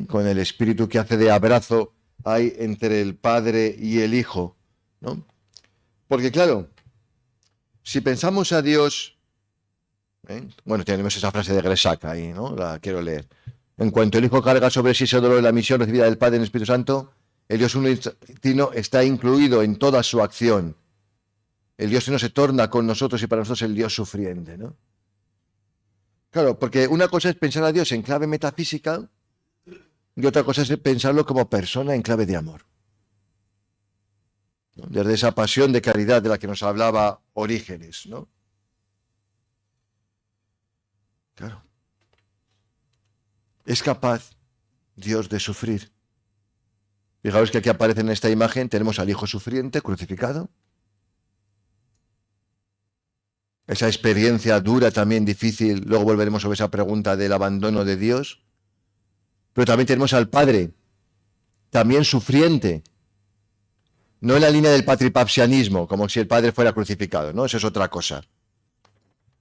con el Espíritu que hace de abrazo ahí entre el Padre y el Hijo, ¿no? Porque claro, si pensamos a Dios, bueno, tenemos esa frase de Gresaca ahí, ¿no? La quiero leer. En cuanto el Hijo carga sobre sí ese dolor de la misión recibida del Padre en el Espíritu Santo, el Dios unítimo está incluido en toda su acción. El Dios no se torna con nosotros y para nosotros el Dios sufriente, ¿no? Claro, porque una cosa es pensar a Dios en clave metafísica y otra cosa es pensarlo como persona en clave de amor, ¿no? Desde esa pasión de caridad de la que nos hablaba Orígenes, ¿no? Claro. ¿Es capaz Dios de sufrir? Fijaos que aquí aparece en esta imagen, tenemos al Hijo sufriente, crucificado. Esa experiencia dura, también difícil, luego volveremos sobre esa pregunta del abandono de Dios. Pero también tenemos al Padre, también sufriente. No en la línea del patripapsianismo, como si el Padre fuera crucificado, ¿no? Eso es otra cosa.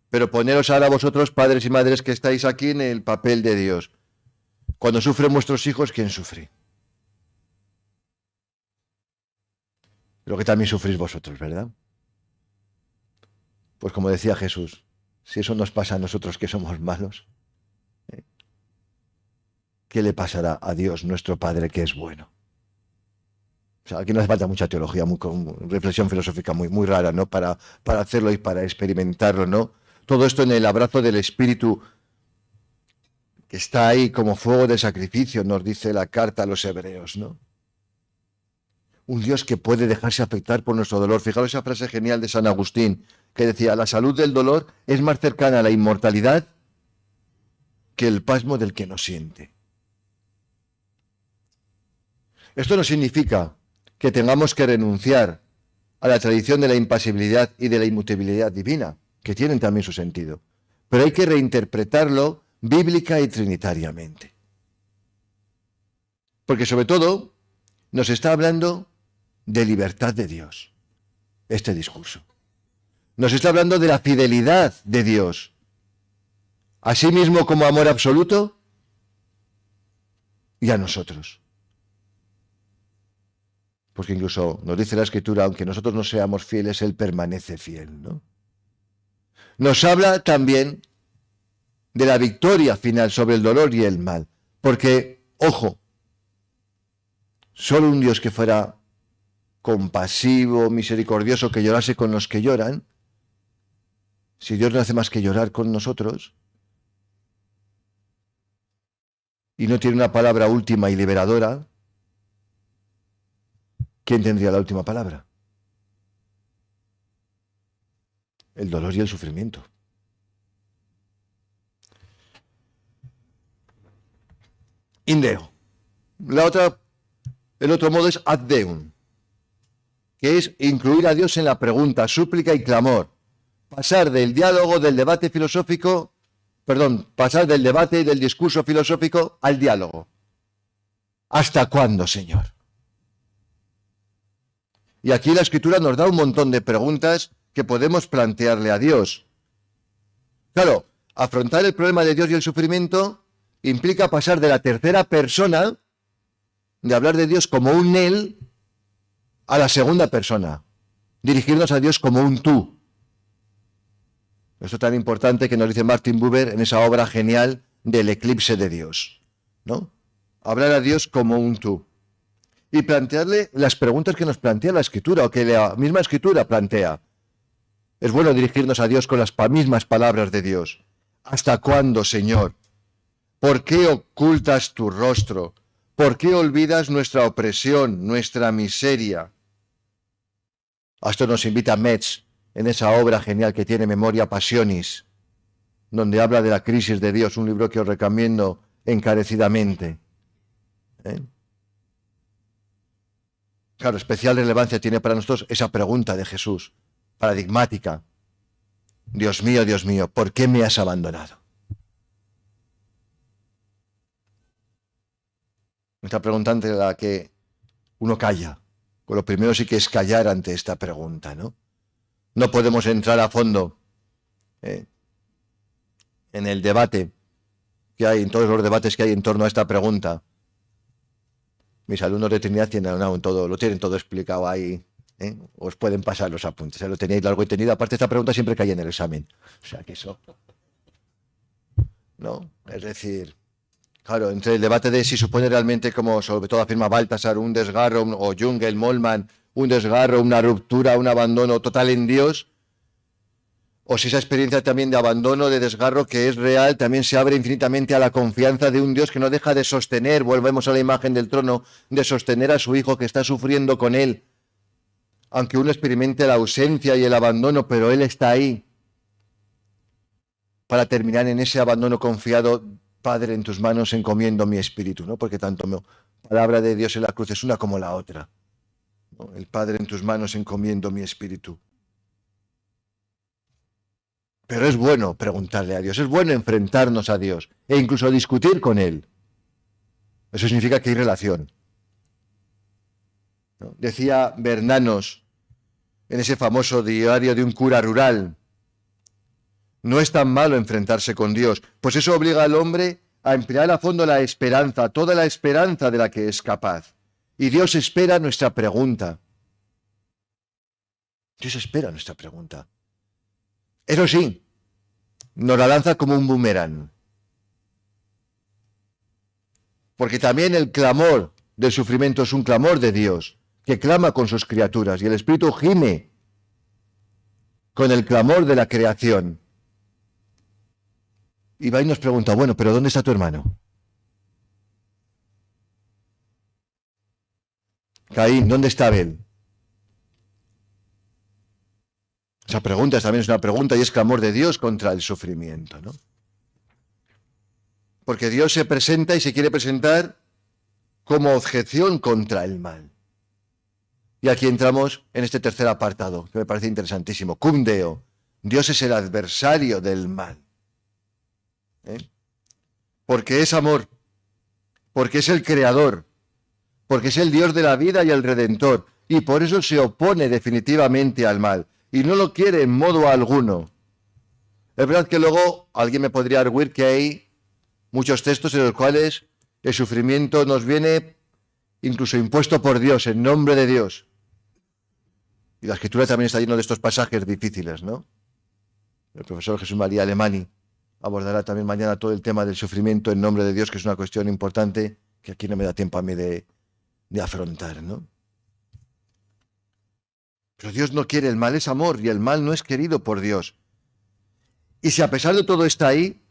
Pero poneros ahora vosotros, padres y madres que estáis aquí, en el papel de Dios. Cuando sufren vuestros hijos, ¿quién sufre? Lo que también sufrís vosotros, ¿verdad? Pues como decía Jesús, si eso nos pasa a nosotros que somos malos, ¿qué le pasará a Dios, nuestro Padre, que es bueno? O sea, aquí no hace falta mucha teología, reflexión filosófica muy rara, ¿no? Para hacerlo y para experimentarlo, ¿no? Todo esto en el abrazo del Espíritu que está ahí como fuego de sacrificio, nos dice la carta a los hebreos, ¿no? Un Dios que puede dejarse afectar por nuestro dolor. Fijaos esa frase genial de San Agustín, que decía, la salud del dolor es más cercana a la inmortalidad que el pasmo del que no siente. Esto no significa que tengamos que renunciar a la tradición de la impasibilidad y de la inmutabilidad divina, que tienen también su sentido, pero hay que reinterpretarlo bíblica y trinitariamente. Porque sobre todo nos está hablando de libertad de Dios, este discurso. Nos está hablando de la fidelidad de Dios, así mismo como amor absoluto y a nosotros. Porque incluso nos dice la Escritura, aunque nosotros no seamos fieles, Él permanece fiel, ¿no? Nos habla también de la victoria final sobre el dolor y el mal. Porque, ojo, solo un Dios que fuera compasivo, misericordioso, que llorase con los que lloran, Si Dios no hace más que llorar con nosotros y no tiene una palabra última y liberadora, ¿quién tendría la última palabra? El dolor y el sufrimiento. Indeo. El otro modo es ad deum, que es incluir a Dios en la pregunta, súplica y clamor. Pasar del diálogo, del debate filosófico, pasar del debate y del discurso filosófico al diálogo. ¿Hasta cuándo, Señor? Y aquí la Escritura nos da un montón de preguntas que podemos plantearle a Dios. Claro, afrontar el problema de Dios y el sufrimiento implica pasar de la tercera persona, de hablar de Dios como un Él, a la segunda persona, dirigirnos a Dios como un tú. Esto tan importante que nos dice Martin Buber en esa obra genial del eclipse de Dios, ¿no? Hablar a Dios como un tú. Y plantearle las preguntas que nos plantea la Escritura, o que la misma Escritura plantea. Es bueno dirigirnos a Dios con las mismas palabras de Dios. ¿Hasta cuándo, Señor? ¿Por qué ocultas tu rostro? ¿Por qué olvidas nuestra opresión, nuestra miseria? A esto nos invita Metz en esa obra genial que tiene Memoria Passionis, donde habla de la crisis de Dios, un libro que os recomiendo encarecidamente. Claro, especial relevancia tiene para nosotros esa pregunta de Jesús, paradigmática. Dios mío, ¿por qué me has abandonado? Esta pregunta ante la que uno calla. Pues lo primero sí que es callar ante esta pregunta, ¿no? No podemos entrar a fondo en el debate que hay, en todos los debates que hay en torno a esta pregunta. Mis alumnos de Trinidad lo tienen todo explicado ahí. Os pueden pasar los apuntes. Lo tenéis largo y tendido. Aparte, esta pregunta siempre cae en el examen. O sea que eso... ¿no? Es decir, claro, entre el debate de si supone realmente, como sobre todo afirma Baltasar, un desgarro, o Jungel, Molman, un desgarro, una ruptura, un abandono total en Dios, o si esa experiencia también de abandono, de desgarro, que es real, también se abre infinitamente a la confianza de un Dios que no deja de sostener, volvemos a la imagen del trono, de sostener a su Hijo que está sufriendo con él, aunque uno experimente la ausencia y el abandono, pero Él está ahí, para terminar en ese abandono confiado. Padre, en tus manos encomiendo mi espíritu, ¿no? Porque tanto la palabra de Dios en la cruz es una como la otra, ¿no? El Padre, en tus manos encomiendo mi espíritu. Pero es bueno preguntarle a Dios, es bueno enfrentarnos a Dios e incluso discutir con Él. Eso significa que hay relación, ¿no? Decía Bernanos en ese famoso diario de un cura rural: no es tan malo enfrentarse con Dios, pues eso obliga al hombre a emplear a fondo la esperanza, toda la esperanza de la que es capaz. Y Dios espera nuestra pregunta. Dios espera nuestra pregunta. Eso sí, nos la lanza como un boomerang. Porque también el clamor del sufrimiento es un clamor de Dios, que clama con sus criaturas, y el Espíritu gime con el clamor de la creación. Y va y nos pregunta, bueno, pero ¿dónde está tu hermano? Caín, ¿dónde está Abel? Esa pregunta también es una pregunta y es clamor de Dios contra el sufrimiento, ¿no? Porque Dios se presenta y se quiere presentar como objeción contra el mal. Y aquí entramos en este tercer apartado, que me parece interesantísimo. Cum Deo. Dios es el adversario del mal. Porque es amor, porque es el creador, porque es el Dios de la vida y el redentor, y por eso se opone definitivamente al mal, y no lo quiere en modo alguno. Es verdad que luego alguien me podría arguir que hay muchos textos en los cuales el sufrimiento nos viene incluso impuesto por Dios, en nombre de Dios. Y la Escritura también está llena de estos pasajes difíciles, ¿no? El profesor Jesús María Alemani abordará también mañana todo el tema del sufrimiento en nombre de Dios, que es una cuestión importante que aquí no me da tiempo a mí de afrontar, ¿no? Pero Dios no quiere el mal, es amor, y el mal no es querido por Dios. Y si a pesar de todo está ahí,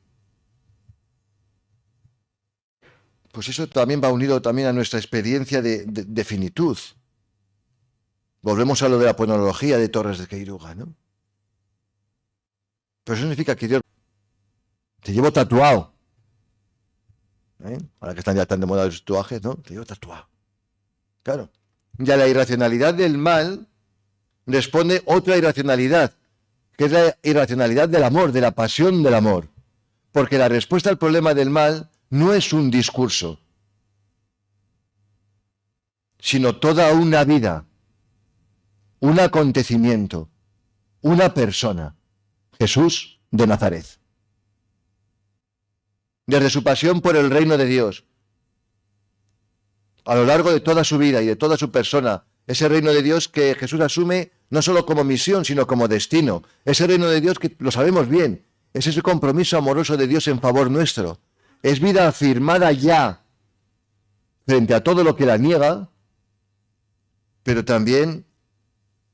pues eso también va unido también a nuestra experiencia de finitud. Volvemos a lo de la ponología de Torres de Queiroga, ¿no? Pero eso significa que Dios te llevo tatuado. Ahora que están ya tan de moda los tatuajes, ¿no? Te llevo tatuado. Claro. Y a la irracionalidad del mal responde otra irracionalidad, que es la irracionalidad del amor, de la pasión del amor. Porque la respuesta al problema del mal no es un discurso, sino toda una vida, un acontecimiento, una persona, Jesús de Nazaret. Desde su pasión por el reino de Dios, a lo largo de toda su vida y de toda su persona, ese reino de Dios que Jesús asume no solo como misión, sino como destino. Ese reino de Dios que lo sabemos bien, es ese compromiso amoroso de Dios en favor nuestro. Es vida afirmada ya frente a todo lo que la niega, pero también,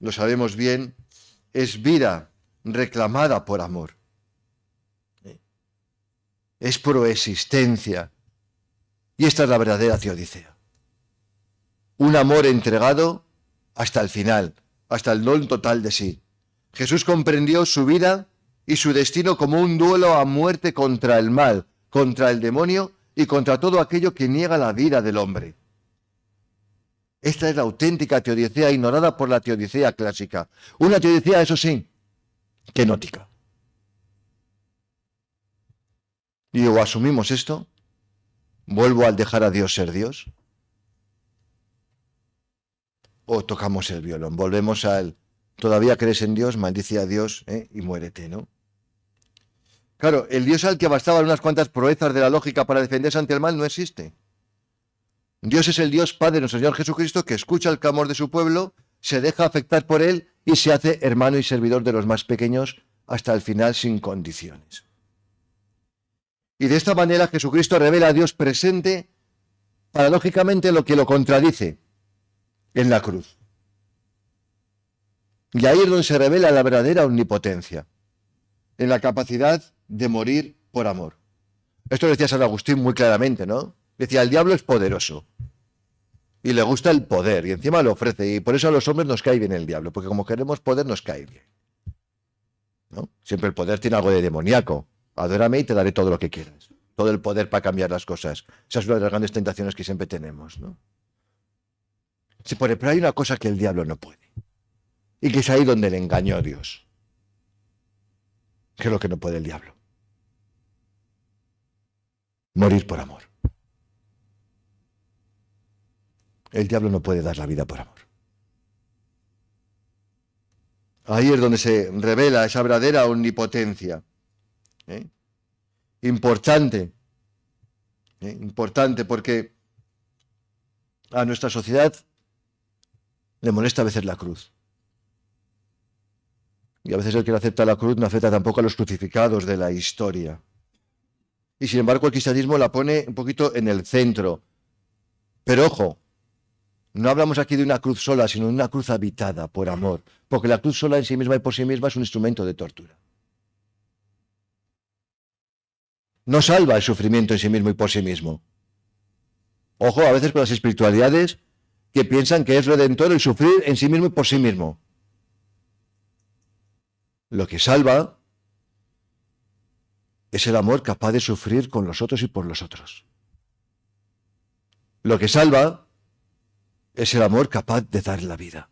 lo sabemos bien, es vida reclamada por amor. Es proexistencia. Y esta es la verdadera teodicea. Un amor entregado hasta el final, hasta el don total de sí. Jesús comprendió su vida y su destino como un duelo a muerte contra el mal, contra el demonio y contra todo aquello que niega la vida del hombre. Esta es la auténtica teodicea ignorada por la teodicea clásica. Una teodicea, eso sí, kenótica. Y o asumimos esto, vuelvo al dejar a Dios ser Dios, o tocamos el violón, volvemos al todavía crees en Dios, maldice a Dios y muérete, ¿no? Claro, el Dios al que bastaban unas cuantas proezas de la lógica para defenderse ante el mal no existe. Dios es el Dios Padre de nuestro Señor Jesucristo que escucha el clamor de su pueblo, se deja afectar por él y se hace hermano y servidor de los más pequeños hasta el final sin condiciones. Y de esta manera Jesucristo revela a Dios presente, paradójicamente lo que lo contradice en la cruz. Y ahí es donde se revela la verdadera omnipotencia, en la capacidad de morir por amor. Esto lo decía San Agustín muy claramente, ¿no? Decía, el diablo es poderoso y le gusta el poder y encima lo ofrece y por eso a los hombres nos cae bien el diablo, porque como queremos poder nos cae bien, ¿no? Siempre el poder tiene algo de demoníaco. Adórame y te daré todo lo que quieras. Todo el poder para cambiar las cosas. Esa es una de las grandes tentaciones que siempre tenemos, ¿no? Sí, pero hay una cosa que el diablo no puede. Y que es ahí donde le engañó a Dios. ¿Qué es lo que no puede el diablo? Morir por amor. El diablo no puede dar la vida por amor. Ahí es donde se revela esa verdadera omnipotencia. Importante porque a nuestra sociedad le molesta a veces la cruz. Y a veces el que no acepta la cruz no acepta tampoco a los crucificados de la historia. Y sin embargo el cristianismo la pone un poquito en el centro. Pero ojo, no hablamos aquí de una cruz sola, sino de una cruz habitada por amor. Porque la cruz sola en sí misma y por sí misma es un instrumento de tortura. No salva el sufrimiento en sí mismo y por sí mismo. Ojo, a veces con las espiritualidades que piensan que es redentor el sufrir en sí mismo y por sí mismo. Lo que salva es el amor capaz de sufrir con los otros y por los otros. Lo que salva es el amor capaz de dar la vida.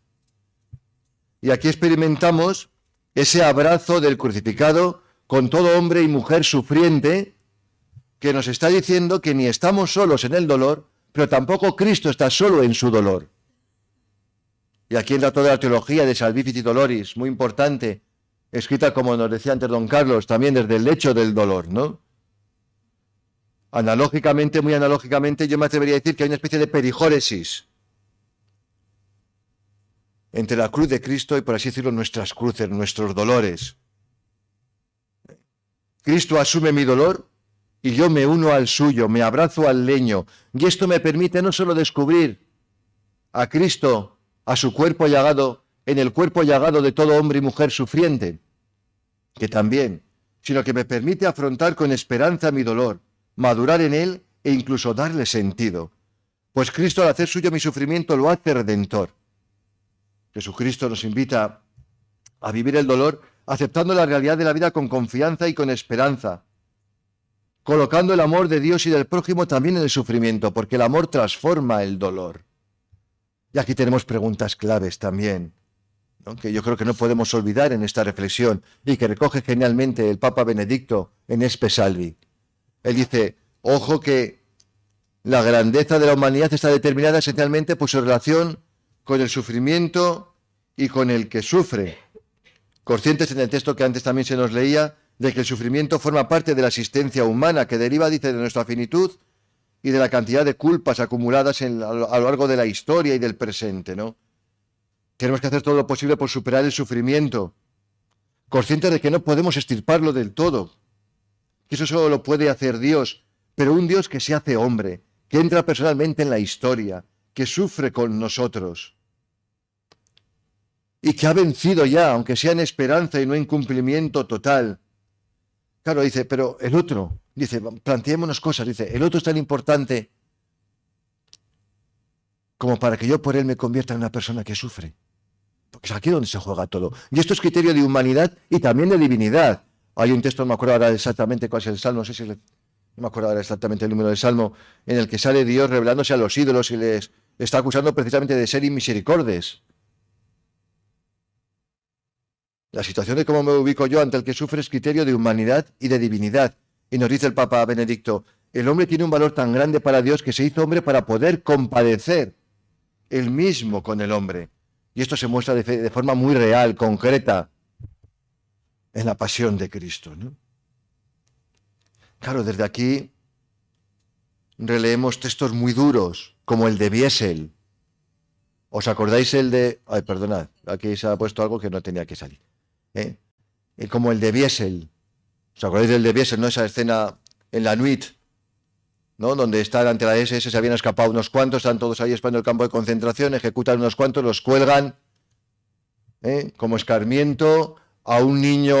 Y aquí experimentamos ese abrazo del crucificado con todo hombre y mujer sufriente que nos está diciendo que ni estamos solos en el dolor, pero tampoco Cristo está solo en su dolor. Y aquí entra toda la teología de Salvifici Doloris, muy importante, escrita, como nos decía antes don Carlos, también desde el lecho del dolor, ¿no? Analógicamente, muy analógicamente, yo me atrevería a decir que hay una especie de perijóresis entre la cruz de Cristo y, por así decirlo, nuestras cruces, nuestros dolores. Cristo asume mi dolor y yo me uno al suyo, me abrazo al leño. Y esto me permite no solo descubrir a Cristo, a su cuerpo llagado, en el cuerpo llagado de todo hombre y mujer sufriente, que también, sino que me permite afrontar con esperanza mi dolor, madurar en él e incluso darle sentido. Pues Cristo, al hacer suyo mi sufrimiento, lo hace redentor. Jesucristo nos invita a vivir el dolor aceptando la realidad de la vida con confianza y con esperanza, colocando el amor de Dios y del prójimo también en el sufrimiento, porque el amor transforma el dolor. Y aquí tenemos preguntas claves también, ¿no?, que yo creo que no podemos olvidar en esta reflexión y que recoge genialmente el Papa Benedicto en Espe Salvi. Él dice, ojo que la grandeza de la humanidad está determinada esencialmente por su relación con el sufrimiento y con el que sufre. Conscientes en el texto que antes también se nos leía, de que el sufrimiento forma parte de la existencia humana, que deriva, dice, de nuestra finitud y de la cantidad de culpas acumuladas a lo largo de la historia y del presente, ¿no? Tenemos que hacer todo lo posible por superar el sufrimiento, conscientes de que no podemos extirparlo del todo, que eso solo lo puede hacer Dios, pero un Dios que se hace hombre, que entra personalmente en la historia, que sufre con nosotros y que ha vencido ya, aunque sea en esperanza y no en cumplimiento total. Claro, dice, pero el otro, dice, planteémonos cosas, dice, el otro es tan importante como para que yo por él me convierta en una persona que sufre. Porque es aquí donde se juega todo. Y esto es criterio de humanidad y también de divinidad. Hay un texto, no me acuerdo ahora exactamente cuál es el salmo, no me acuerdo ahora exactamente el número del salmo, en el que sale Dios revelándose a los ídolos y les está acusando precisamente de ser inmisericordes. La situación de cómo me ubico yo ante el que sufre es criterio de humanidad y de divinidad. Y nos dice el Papa Benedicto, el hombre tiene un valor tan grande para Dios que se hizo hombre para poder compadecer él mismo con el hombre. Y esto se muestra de forma muy real, concreta, en la pasión de Cristo, ¿no? Claro, desde aquí releemos textos muy duros, como el de Wiesel. ¿Os acordáis el de...? Ay, perdonad, aquí se ha puesto algo que no tenía que salir. Como el de Wiesel. ¿Os acordáis del de Wiesel, no? Esa escena en la Nuit, ¿no?, donde están ante la SS, se habían escapado unos cuantos, están todos ahí esperando el campo de concentración, ejecutan unos cuantos, los cuelgan, como escarmiento, a un niño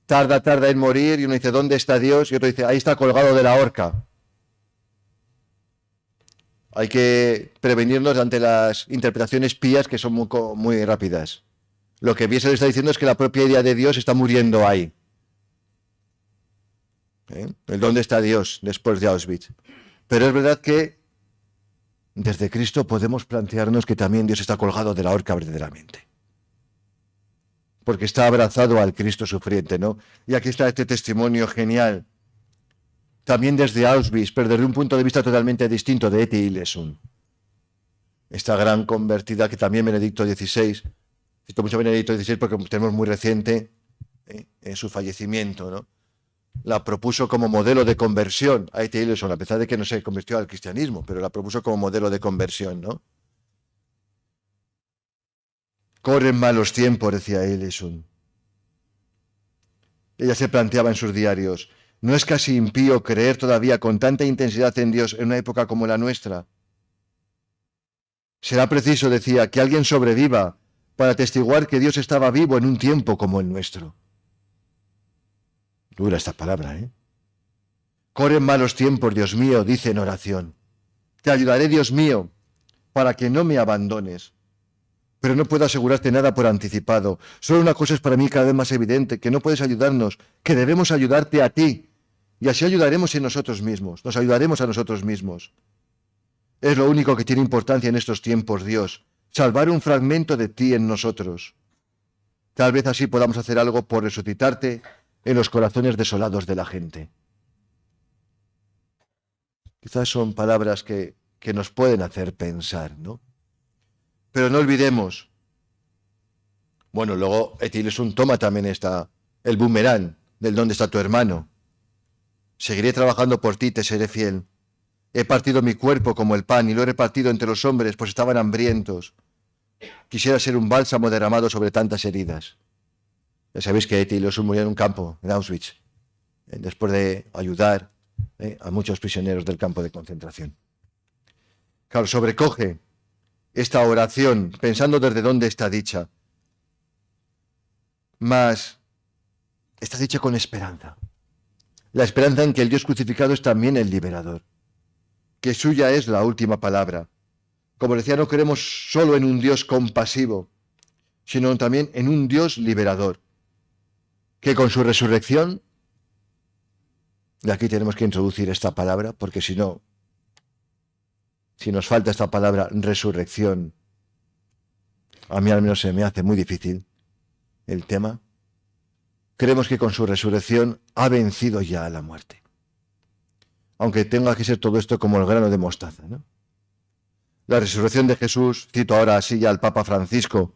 tarda en morir, y uno dice, ¿dónde está Dios? Y otro dice, ahí está colgado de la horca. Hay que prevenirnos ante las interpretaciones pías que son muy rápidas. Lo que Wiesel está diciendo es que la propia idea de Dios está muriendo ahí. El dónde está Dios después de Auschwitz. Pero es verdad que desde Cristo podemos plantearnos que también Dios está colgado de la horca verdaderamente. Porque está abrazado al Cristo sufriente, ¿no? Y aquí está este testimonio genial. También desde Auschwitz, pero desde un punto de vista totalmente distinto, de Etty Hillesum. Esta gran convertida que también Benedicto XVI, cito mucho a Benedicto XVI porque tenemos muy reciente en su fallecimiento, ¿no? La propuso como modelo de conversión a Etty Hillesum, a pesar de que no se convirtió al cristianismo, pero la propuso como modelo de conversión, ¿no? Corren malos tiempos, decía Hillesum. Ella se planteaba en sus diarios, ¿no es casi impío creer todavía con tanta intensidad en Dios en una época como la nuestra? Será preciso, decía, que alguien sobreviva para atestiguar que Dios estaba vivo en un tiempo como el nuestro. Dura esta palabra, ¿eh? Corren malos tiempos, Dios mío, dice en oración. Te ayudaré, Dios mío, para que no me abandones. Pero no puedo asegurarte nada por anticipado. Solo una cosa es para mí cada vez más evidente, que no puedes ayudarnos, que debemos ayudarte a ti. Y así ayudaremos en nosotros mismos, nos ayudaremos a nosotros mismos. Es lo único que tiene importancia en estos tiempos, Dios, salvar un fragmento de ti en nosotros. Tal vez así podamos hacer algo por resucitarte en los corazones desolados de la gente. Quizás son palabras que nos pueden hacer pensar, ¿no? Pero no olvidemos. Bueno, luego Etty Hillesum toma también el boomerang del ¿dónde está tu hermano? Seguiré trabajando por ti, te seré fiel. He partido mi cuerpo como el pan y lo he repartido entre los hombres, pues estaban hambrientos. Quisiera ser un bálsamo derramado sobre tantas heridas. Ya sabéis que Etty Hillesum murió en un campo, en Auschwitz, después de ayudar a muchos prisioneros del campo de concentración. Claro, sobrecoge esta oración, pensando desde dónde está dicha. Mas está dicha con esperanza. La esperanza en que el Dios crucificado es también el liberador, que suya es la última palabra. Como decía, no creemos solo en un Dios compasivo, sino también en un Dios liberador, que con su resurrección, y aquí tenemos que introducir esta palabra, porque si no, si nos falta esta palabra resurrección, a mí al menos se me hace muy difícil el tema. Creemos que con su resurrección ha vencido ya a la muerte. Aunque tenga que ser todo esto como el grano de mostaza, ¿no? La resurrección de Jesús, cito ahora así ya al Papa Francisco,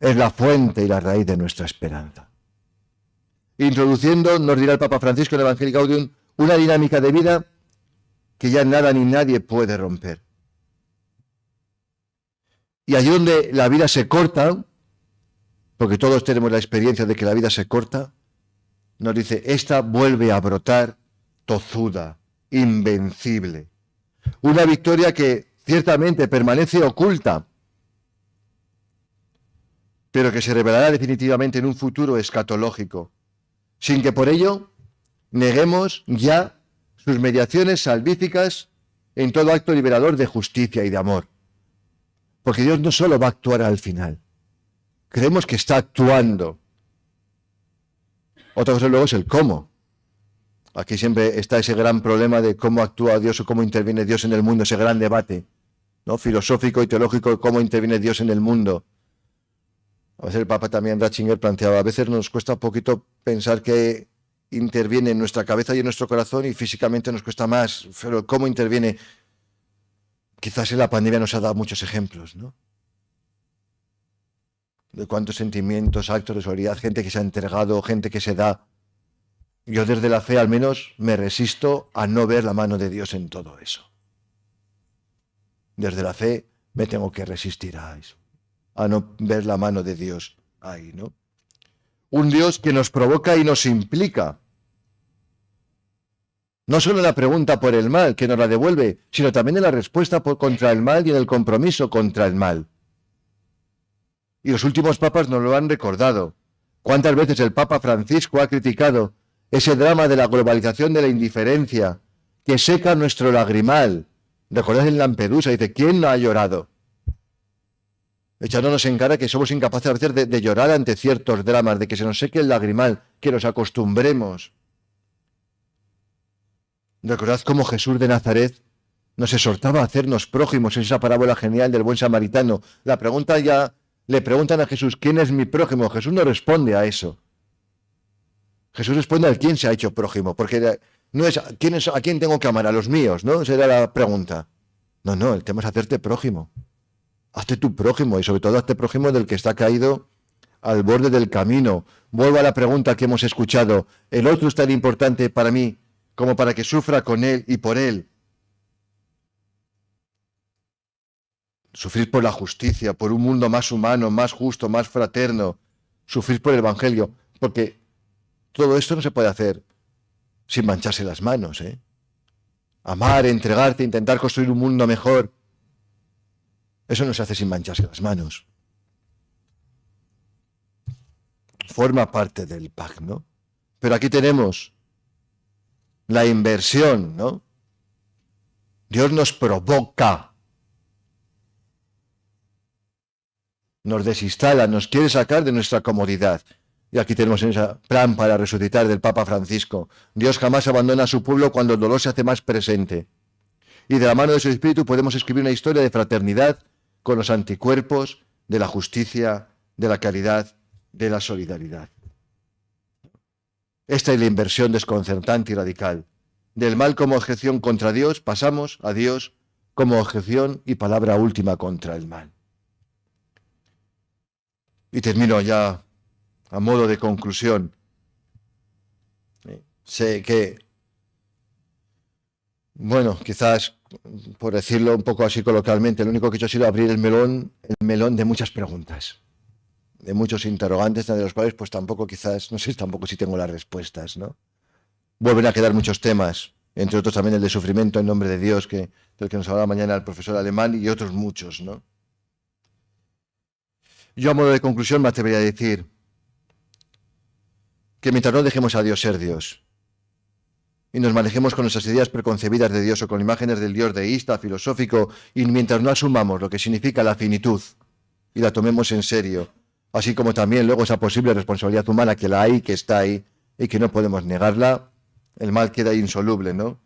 es la fuente y la raíz de nuestra esperanza. Introduciendo, nos dirá el Papa Francisco en Evangelii Gaudium, una dinámica de vida que ya nada ni nadie puede romper. Y allí donde la vida se corta, porque todos tenemos la experiencia de que la vida se corta, nos dice, esta vuelve a brotar tozuda, invencible. Una victoria que ciertamente permanece oculta, pero que se revelará definitivamente en un futuro escatológico, sin que por ello neguemos ya sus mediaciones salvíficas en todo acto liberador de justicia y de amor. Porque Dios no solo va a actuar al final, creemos que está actuando. Otra cosa luego es el cómo. Aquí siempre está ese gran problema de cómo actúa Dios o cómo interviene Dios en el mundo, ese gran debate, ¿no? Filosófico y teológico de cómo interviene Dios en el mundo. A veces el Papa también, Ratzinger, planteaba, a veces nos cuesta un poquito pensar que interviene en nuestra cabeza y en nuestro corazón y físicamente nos cuesta más, pero cómo interviene. Quizás en la pandemia nos ha dado muchos ejemplos, ¿no? De cuántos sentimientos, actos de solidaridad, gente que se ha entregado, gente que se da. Yo desde la fe al menos me resisto a no ver la mano de Dios en todo eso. Desde la fe me tengo que resistir a eso, a no ver la mano de Dios ahí, ¿no? Un Dios que nos provoca y nos implica. No solo en la pregunta por el mal, que nos la devuelve, sino también en la respuesta contra el mal y en el compromiso contra el mal. Y los últimos papas nos lo han recordado. ¿Cuántas veces el Papa Francisco ha criticado ese drama de la globalización de la indiferencia que seca nuestro lagrimal? Recordad en Lampedusa, dice, ¿quién no ha llorado? Echándonos en cara que somos incapaces a veces de llorar ante ciertos dramas, de que se nos seque el lagrimal, que nos acostumbremos. Recordad cómo Jesús de Nazaret nos exhortaba a hacernos prójimos en esa parábola genial del buen samaritano. Le preguntan a Jesús, ¿quién es mi prójimo? Jesús no responde a eso. Jesús responde al quién se ha hecho prójimo, porque no es a quién tengo que amar, a los míos, ¿no? Esa era la pregunta. No, el tema es hacerte prójimo. Hazte tu prójimo y sobre todo hazte prójimo del que está caído al borde del camino. Vuelvo a la pregunta que hemos escuchado. ¿El otro es tan importante para mí como para que sufra con él y por él? Sufrir por la justicia, por un mundo más humano, más justo, más fraterno. Sufrir por el Evangelio. Porque todo esto no se puede hacer sin mancharse las manos, ¿eh? Amar, entregarte, intentar construir un mundo mejor. Eso no se hace sin mancharse las manos. Forma parte del pacto, ¿no? Pero aquí tenemos la inversión, ¿no? Dios nos provoca, nos desinstala, nos quiere sacar de nuestra comodidad. Y aquí tenemos ese plan para resucitar del Papa Francisco. Dios jamás abandona a su pueblo cuando el dolor se hace más presente. Y de la mano de su Espíritu podemos escribir una historia de fraternidad con los anticuerpos de la justicia, de la caridad, de la solidaridad. Esta es la inversión desconcertante y radical. Del mal como objeción contra Dios, pasamos a Dios como objeción y palabra última contra el mal. Y termino ya a modo de conclusión. Sé que, bueno, quizás, por decirlo un poco así coloquialmente, lo único que he hecho ha sido abrir el melón de muchas preguntas, de muchos interrogantes, de los cuales pues tampoco quizás, no sé tampoco si tengo las respuestas, ¿no? Vuelven a quedar muchos temas, entre otros también el de sufrimiento en nombre de Dios, del que nos hablará mañana el profesor alemán, y otros muchos, ¿no? Yo a modo de conclusión me atrevería a decir, que mientras no dejemos a Dios ser Dios y nos manejemos con nuestras ideas preconcebidas de Dios o con imágenes del Dios deísta, filosófico, y mientras no asumamos lo que significa la finitud y la tomemos en serio, así como también luego esa posible responsabilidad humana que la hay, que está ahí y que no podemos negarla, el mal queda insoluble, ¿no?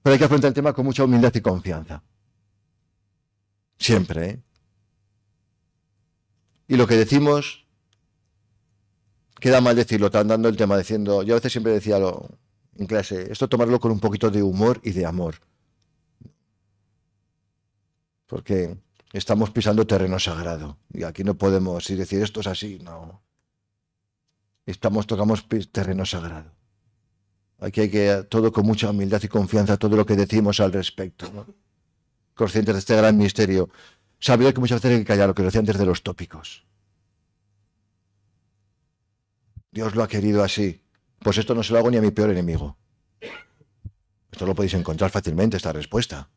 Pero hay que afrontar el tema con mucha humildad y confianza. Siempre, ¿eh? Y lo que decimos, queda mal decirlo, dando el tema, diciendo, yo a veces siempre decía en clase, esto tomarlo con un poquito de humor y de amor. Porque estamos pisando terreno sagrado y aquí no podemos decir esto es así, no. Tocamos terreno sagrado. Aquí hay que, todo con mucha humildad y confianza, todo lo que decimos al respecto, ¿no? Conscientes de este gran misterio. Sabido que muchas veces hay que callar, lo que decía antes de los tópicos. Dios lo ha querido así. Pues esto no se lo hago ni a mi peor enemigo. Esto lo podéis encontrar fácilmente, esta respuesta.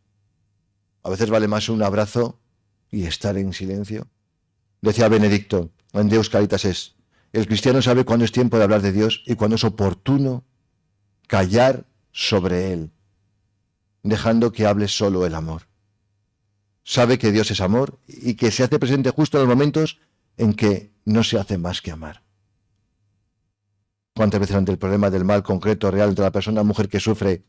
A veces vale más un abrazo y estar en silencio. Decía Benedicto, en Deus Caritas es, el cristiano sabe cuándo es tiempo de hablar de Dios y cuándo es oportuno callar sobre Él, dejando que hable solo el amor. Sabe que Dios es amor y que se hace presente justo en los momentos en que no se hace más que amar. ¿Cuántas veces ante el problema del mal concreto, real, entre la persona, mujer que sufre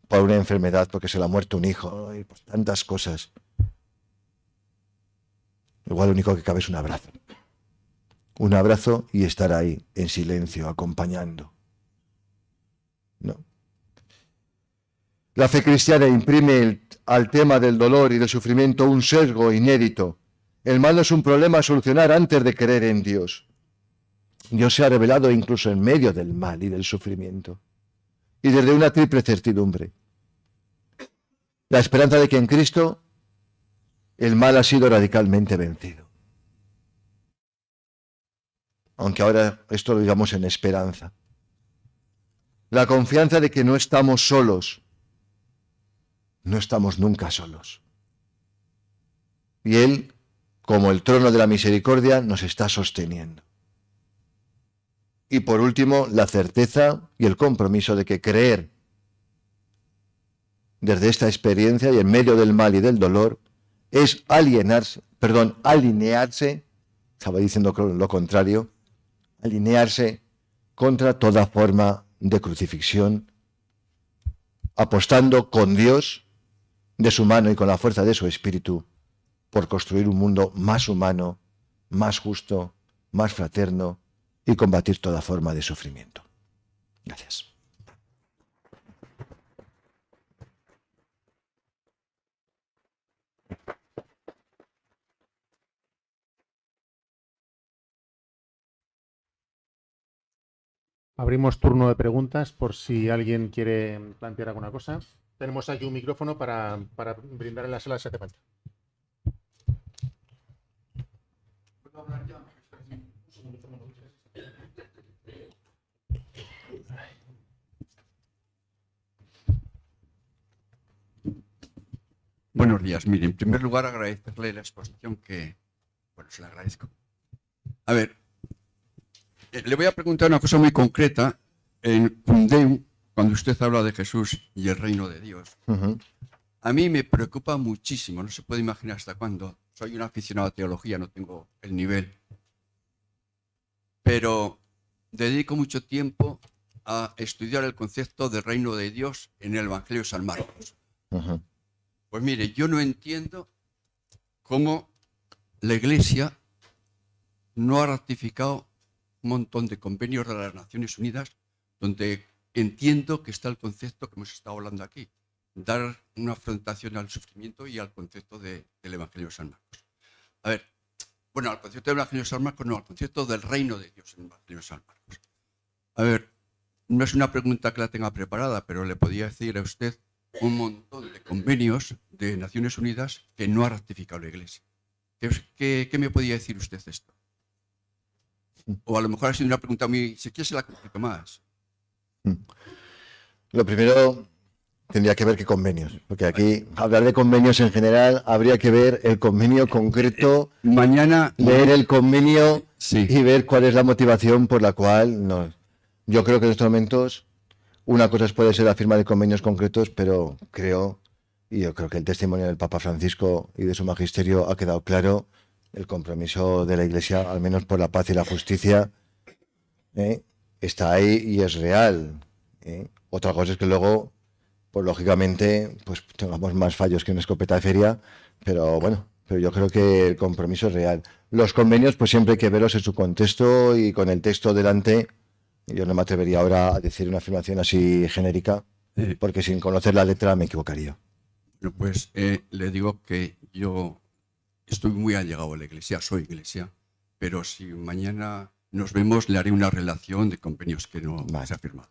por una enfermedad, porque se le ha muerto un hijo, y pues tantas cosas? Igual lo único que cabe es un abrazo. Un abrazo y estar ahí, en silencio, acompañando. No. La fe cristiana imprime al tema del dolor y del sufrimiento un sesgo inédito. El mal no es un problema a solucionar antes de creer en Dios. Dios se ha revelado incluso en medio del mal y del sufrimiento. Y desde una triple certidumbre. La esperanza de que en Cristo el mal ha sido radicalmente vencido. Aunque ahora esto lo digamos en esperanza. La confianza de que no estamos solos. No estamos nunca solos. Y Él, como el trono de la misericordia, nos está sosteniendo. Y por último, la certeza y el compromiso de que creer desde esta experiencia y en medio del mal y del dolor es alinearse, estaba diciendo lo contrario, alinearse contra toda forma de crucifixión, apostando con Dios de su mano y con la fuerza de su espíritu por construir un mundo más humano, más justo, más fraterno y combatir toda forma de sufrimiento. Gracias. Abrimos turno de preguntas por si alguien quiere plantear alguna cosa. Tenemos aquí un micrófono para brindar en la sala de Setepanta. Buenos días. Mire, en primer lugar agradecerle la exposición que, bueno, se la agradezco. A ver, le voy a preguntar una cosa muy concreta. En Cundeum, cuando usted habla de Jesús y el reino de Dios, a mí me preocupa muchísimo, no se puede imaginar hasta cuándo. Soy un aficionado a teología, no tengo el nivel, pero dedico mucho tiempo a estudiar el concepto del reino de Dios en el Evangelio de San Marcos. Pues mire, yo no entiendo cómo la Iglesia no ha ratificado un montón de convenios de las Naciones Unidas donde entiendo que está el concepto que hemos estado hablando aquí, dar una afrontación al sufrimiento y al concepto del Evangelio de San Marcos. A ver, bueno, al concepto del Evangelio de San Marcos no, al concepto del reino de Dios en el Evangelio de San Marcos. A ver, no es una pregunta que la tenga preparada, pero le podía decir a usted un montón de convenios de Naciones Unidas que no ha ratificado la Iglesia. ¿Qué me podía decir usted de esto? O a lo mejor ha sido una pregunta muy... Si quiere se la complico más. Lo primero tendría que ver qué convenios, porque aquí hablar de convenios en general habría que ver el convenio concreto, mañana leer el convenio Sí. y ver cuál es la motivación por la cual no. Yo creo que en estos momentos una cosa puede ser la firma de convenios concretos, pero yo creo que el testimonio del Papa Francisco y de su magisterio ha quedado claro el compromiso de la Iglesia, al menos por la paz y la justicia, está ahí y es real. Otra cosa es que luego, pues lógicamente, pues tengamos más fallos que una escopeta de feria, pero bueno, pero yo creo que el compromiso es real. Los convenios, pues siempre hay que verlos en su contexto y con el texto delante. Yo no me atrevería ahora a decir una afirmación así genérica, porque sin conocer la letra me equivocaría. Bueno, pues le digo que yo estoy muy allegado a la Iglesia, soy Iglesia, pero si mañana nos vemos, le haré una relación de convenios que no se ha firmado.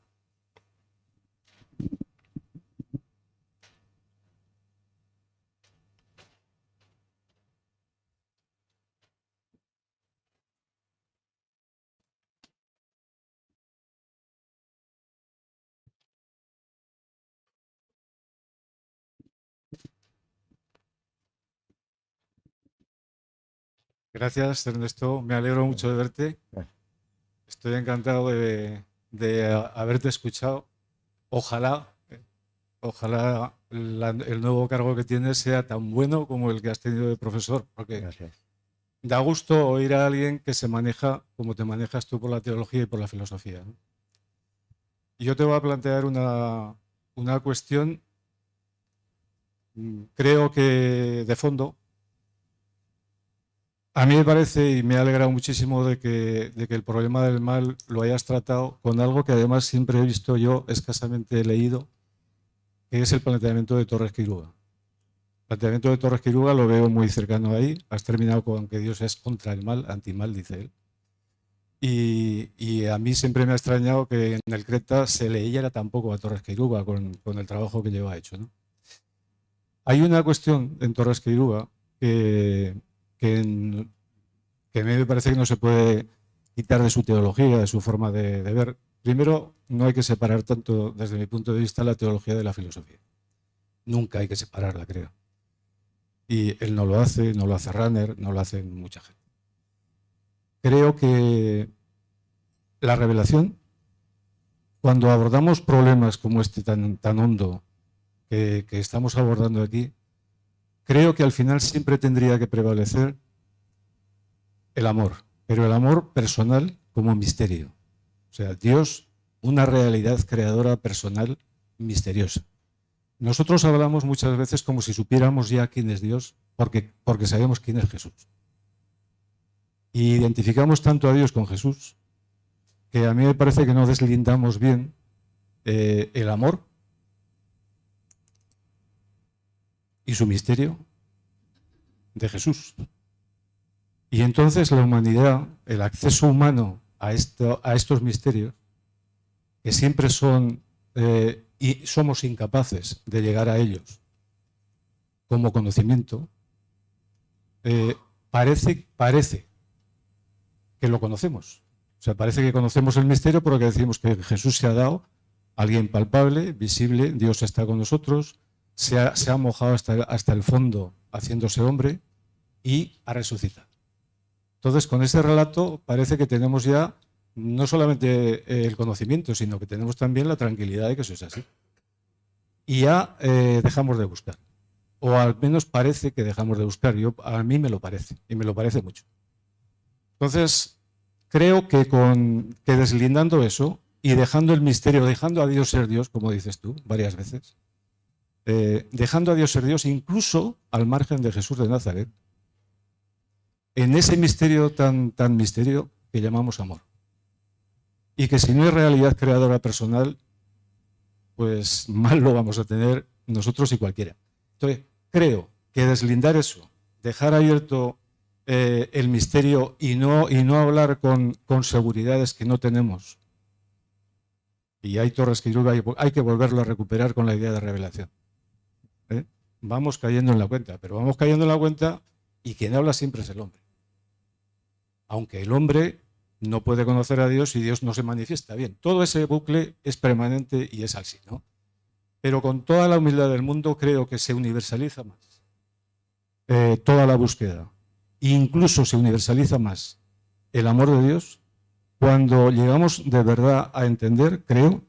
Gracias, Ernesto. Me alegro mucho de verte. Estoy encantado de haberte escuchado. Ojalá el nuevo cargo que tienes sea tan bueno como el que has tenido de profesor, porque da gusto oír a alguien que se maneja como te manejas tú por la teología y por la filosofía, ¿no? Y yo te voy a plantear una cuestión, creo que de fondo. A mí me parece, y me ha alegrado muchísimo de que el problema del mal lo hayas tratado con algo que además siempre he visto yo, escasamente leído, que es el planteamiento de Torres Quiroga. El planteamiento de Torres Quiroga lo veo muy cercano ahí. Has terminado con que Dios es contra el mal, antimal, dice él. Y a mí siempre me ha extrañado que en el Creta se leyera tampoco a Torres Quiroga con el trabajo que lleva hecho, ¿no? Hay una cuestión en Torres Quiroga que a mí me parece que no se puede quitar de su teología, de su forma de ver. Primero, no hay que separar tanto, desde mi punto de vista, la teología de la filosofía. Nunca hay que separarla, creo. Y él no lo hace Runner, no lo hace mucha gente. Creo que la revelación, cuando abordamos problemas como este tan hondo que estamos abordando aquí, creo que al final siempre tendría que prevalecer el amor, pero el amor personal como misterio. O sea, Dios, una realidad creadora personal misteriosa. Nosotros hablamos muchas veces como si supiéramos ya quién es Dios, porque sabemos quién es Jesús. Y identificamos tanto a Dios con Jesús que a mí me parece que no deslindamos bien el amor y su misterio de Jesús. Y entonces la humanidad, el acceso humano a estos misterios, que siempre son y somos incapaces de llegar a ellos como conocimiento, parece que lo conocemos. O sea, parece que conocemos el misterio porque decimos que Jesús se ha dado a alguien palpable, visible, Dios está con nosotros, se ha mojado hasta el fondo haciéndose hombre y ha resucitado. Entonces, con ese relato parece que tenemos ya no solamente el conocimiento, sino que tenemos también la tranquilidad de que eso es así. Y ya dejamos de buscar. O al menos parece que dejamos de buscar. A mí me lo parece, y me lo parece mucho. Entonces, creo que deslindando eso y dejando el misterio, dejando a Dios ser Dios, como dices tú varias veces, dejando a Dios ser Dios incluso al margen de Jesús de Nazaret, en ese misterio tan misterio que llamamos amor. Y que si no hay realidad creadora personal, pues mal lo vamos a tener nosotros y cualquiera. Entonces, creo que deslindar eso, dejar abierto el misterio y no hablar con seguridades que no tenemos. Y hay Torres Quiroga, hay que volverlo a recuperar con la idea de revelación. Vamos cayendo en la cuenta, pero vamos cayendo en la cuenta y quien habla siempre es el hombre. Aunque el hombre no puede conocer a Dios y Dios no se manifiesta. Bien, todo ese bucle es permanente y es así, ¿no? Pero con toda la humildad del mundo creo que se universaliza más toda la búsqueda. E incluso se universaliza más el amor de Dios cuando llegamos de verdad a entender, creo,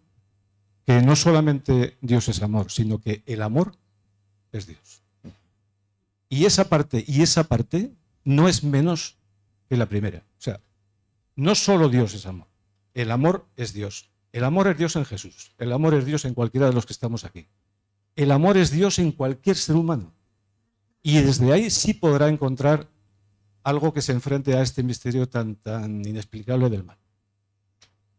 que no solamente Dios es amor, sino que el amor es Dios. Y esa parte no es menos que la primera. O sea, no solo Dios es amor, el amor es Dios. El amor es Dios en Jesús, el amor es Dios en cualquiera de los que estamos aquí. El amor es Dios en cualquier ser humano. Y desde ahí sí podrá encontrar algo que se enfrente a este misterio tan inexplicable del mal.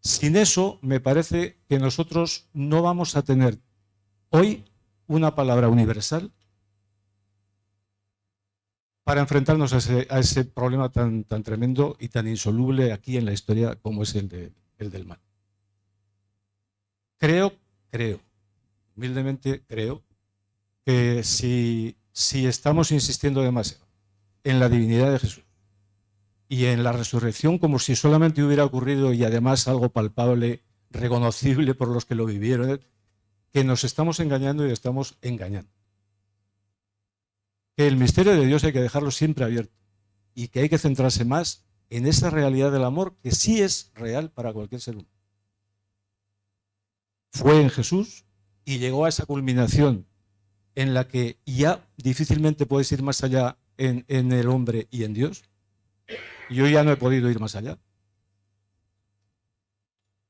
Sin eso, me parece que nosotros no vamos a tener hoy una palabra universal para enfrentarnos a ese problema tan tremendo y tan insoluble aquí en la historia como es el del mal. Creo, humildemente creo, que si estamos insistiendo demasiado en la divinidad de Jesús y en la resurrección como si solamente hubiera ocurrido y además algo palpable, reconocible por los que lo vivieron, que nos estamos engañando y estamos engañando. Que el misterio de Dios hay que dejarlo siempre abierto y que hay que centrarse más en esa realidad del amor que sí es real para cualquier ser humano. Fue en Jesús y llegó a esa culminación en la que ya difícilmente puedes ir más allá en el hombre y en Dios. Yo ya no he podido ir más allá.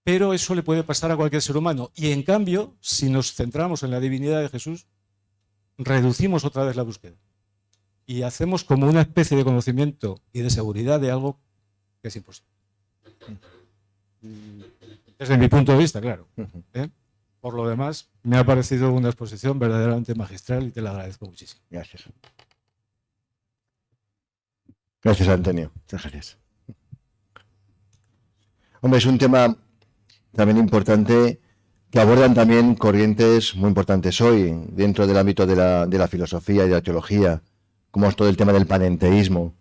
Pero eso le puede pasar a cualquier ser humano. Y en cambio, si nos centramos en la divinidad de Jesús, reducimos otra vez la búsqueda. Y hacemos como una especie de conocimiento y de seguridad de algo que es imposible. Desde mi punto de vista, claro. Por lo demás, me ha parecido una exposición verdaderamente magistral y te la agradezco muchísimo. Gracias. Gracias, Antonio. Muchas gracias. Hombre, es un tema también importante que abordan también corrientes muy importantes hoy dentro del ámbito de la filosofía y de la teología, como es todo el tema del panenteísmo,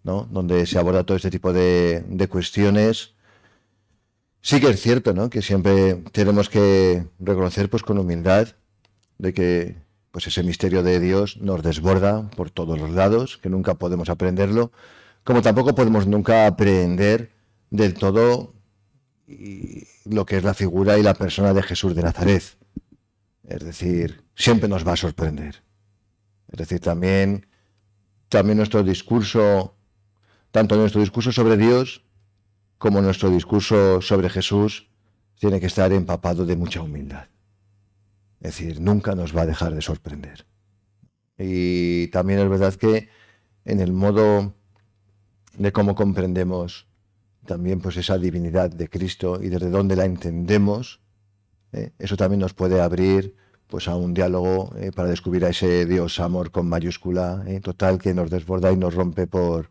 ¿no? Donde se aborda todo este tipo de cuestiones. Sí que es cierto, ¿no? Que siempre tenemos que reconocer pues con humildad de que pues ese misterio de Dios nos desborda por todos los lados, que nunca podemos aprenderlo, como tampoco podemos nunca aprender del todo lo que es la figura y la persona de Jesús de Nazaret. Es decir, siempre nos va a sorprender. Es decir, también nuestro discurso, tanto nuestro discurso sobre Dios como nuestro discurso sobre Jesús, tiene que estar empapado de mucha humildad. Es decir, nunca nos va a dejar de sorprender. Y también es verdad que en el modo de cómo comprendemos también pues esa divinidad de Cristo y desde dónde la entendemos, eso también nos puede abrir pues a un diálogo para descubrir a ese Dios amor con mayúscula, total, que nos desborda y nos rompe por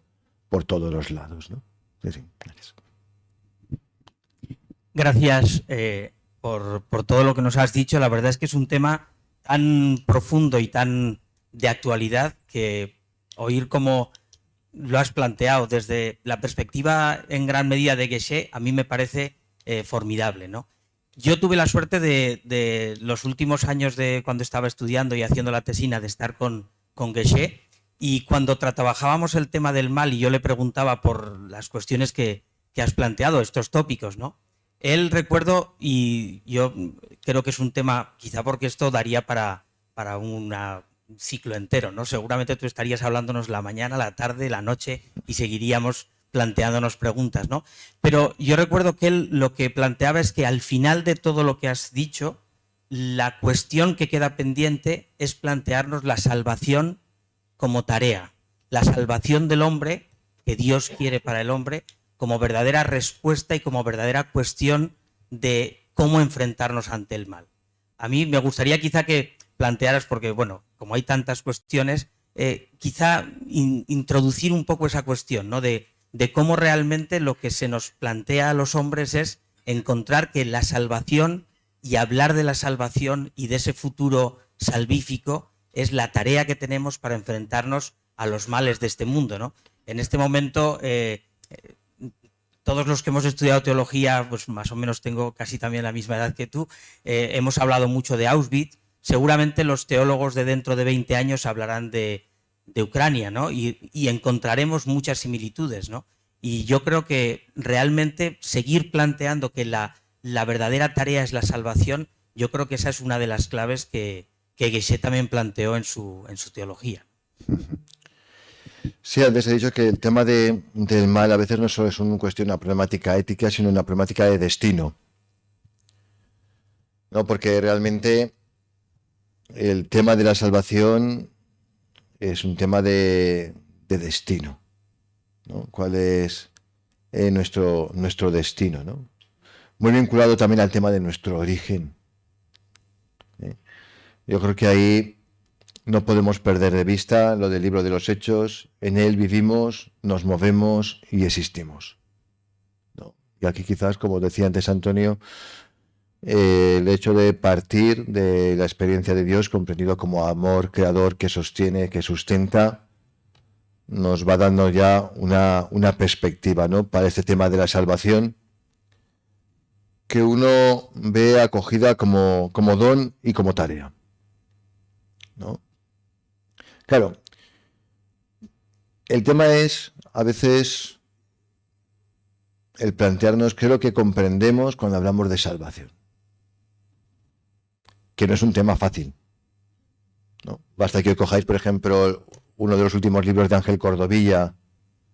todos los lados, ¿no? Sí, gracias. Gracias por todo lo que nos has dicho. La verdad es que es un tema tan profundo y tan de actualidad que oír cómo lo has planteado desde la perspectiva en gran medida de Geshe a mí me parece formidable, ¿no? Yo tuve la suerte de los últimos años de cuando estaba estudiando y haciendo la tesina de estar con Geshe, y cuando trabajábamos el tema del mal y yo le preguntaba por las cuestiones que has planteado, estos tópicos, ¿no? Él, recuerdo, y yo creo que es un tema, quizá porque esto daría para un ciclo entero, ¿no? Seguramente tú estarías hablándonos la mañana, la tarde, la noche y seguiríamos planteándonos preguntas, ¿no? Pero yo recuerdo que él lo que planteaba es que al final de todo lo que has dicho, la cuestión que queda pendiente es plantearnos la salvación como tarea, la salvación del hombre que Dios quiere para el hombre, como verdadera respuesta y como verdadera cuestión de cómo enfrentarnos ante el mal. A mí me gustaría quizá que plantearas, porque bueno, como hay tantas cuestiones, quizá introducir un poco esa cuestión, ¿no? De cómo realmente lo que se nos plantea a los hombres es encontrar que la salvación y hablar de la salvación y de ese futuro salvífico es la tarea que tenemos para enfrentarnos a los males de este mundo, ¿no? En este momento todos los que hemos estudiado teología, pues más o menos tengo casi también la misma edad que tú, hemos hablado mucho de Auschwitz. Seguramente los teólogos de dentro de 20 años hablarán de Ucrania, ¿no? Y encontraremos muchas similitudes, ¿no? Y yo creo que realmente seguir planteando que la verdadera tarea es la salvación, yo creo que esa es una de las claves que Geshe también planteó en su teología. Sí, antes he dicho que el tema del mal a veces no solo es una problemática ética, sino una problemática de destino. No, porque realmente el tema de la salvación es un tema de destino, ¿no? ¿Cuál es nuestro destino, ¿no? Muy vinculado también al tema de nuestro origen. Yo creo que ahí no podemos perder de vista lo del libro de los Hechos. En él vivimos, nos movemos y existimos, ¿no? Y aquí quizás, como decía antes Antonio, el hecho de partir de la experiencia de Dios, comprendido como amor creador que sostiene, que sustenta, nos va dando ya una perspectiva, ¿no?, para este tema de la salvación, que uno ve acogida como don y como tarea, ¿no? Claro, el tema es a veces el plantearnos qué es lo que comprendemos cuando hablamos de salvación, que no es un tema fácil, ¿no? Basta que cojáis, por ejemplo, uno de los últimos libros de Ángel Cordovilla,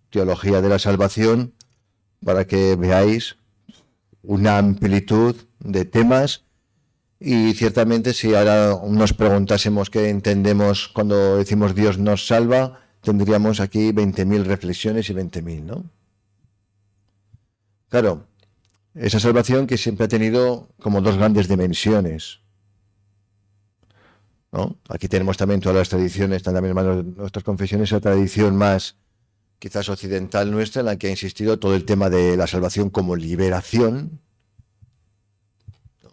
Teología de la Salvación, para que veáis una amplitud de temas. Y ciertamente, si ahora nos preguntásemos qué entendemos cuando decimos Dios nos salva, tendríamos aquí 20.000 reflexiones y 20.000, ¿no? Claro, esa salvación que siempre ha tenido como dos grandes dimensiones, ¿no? Aquí tenemos también todas las tradiciones, están también en nuestras confesiones, la tradición más quizás occidental nuestra, en la que ha insistido todo el tema de la salvación como liberación, ¿no?,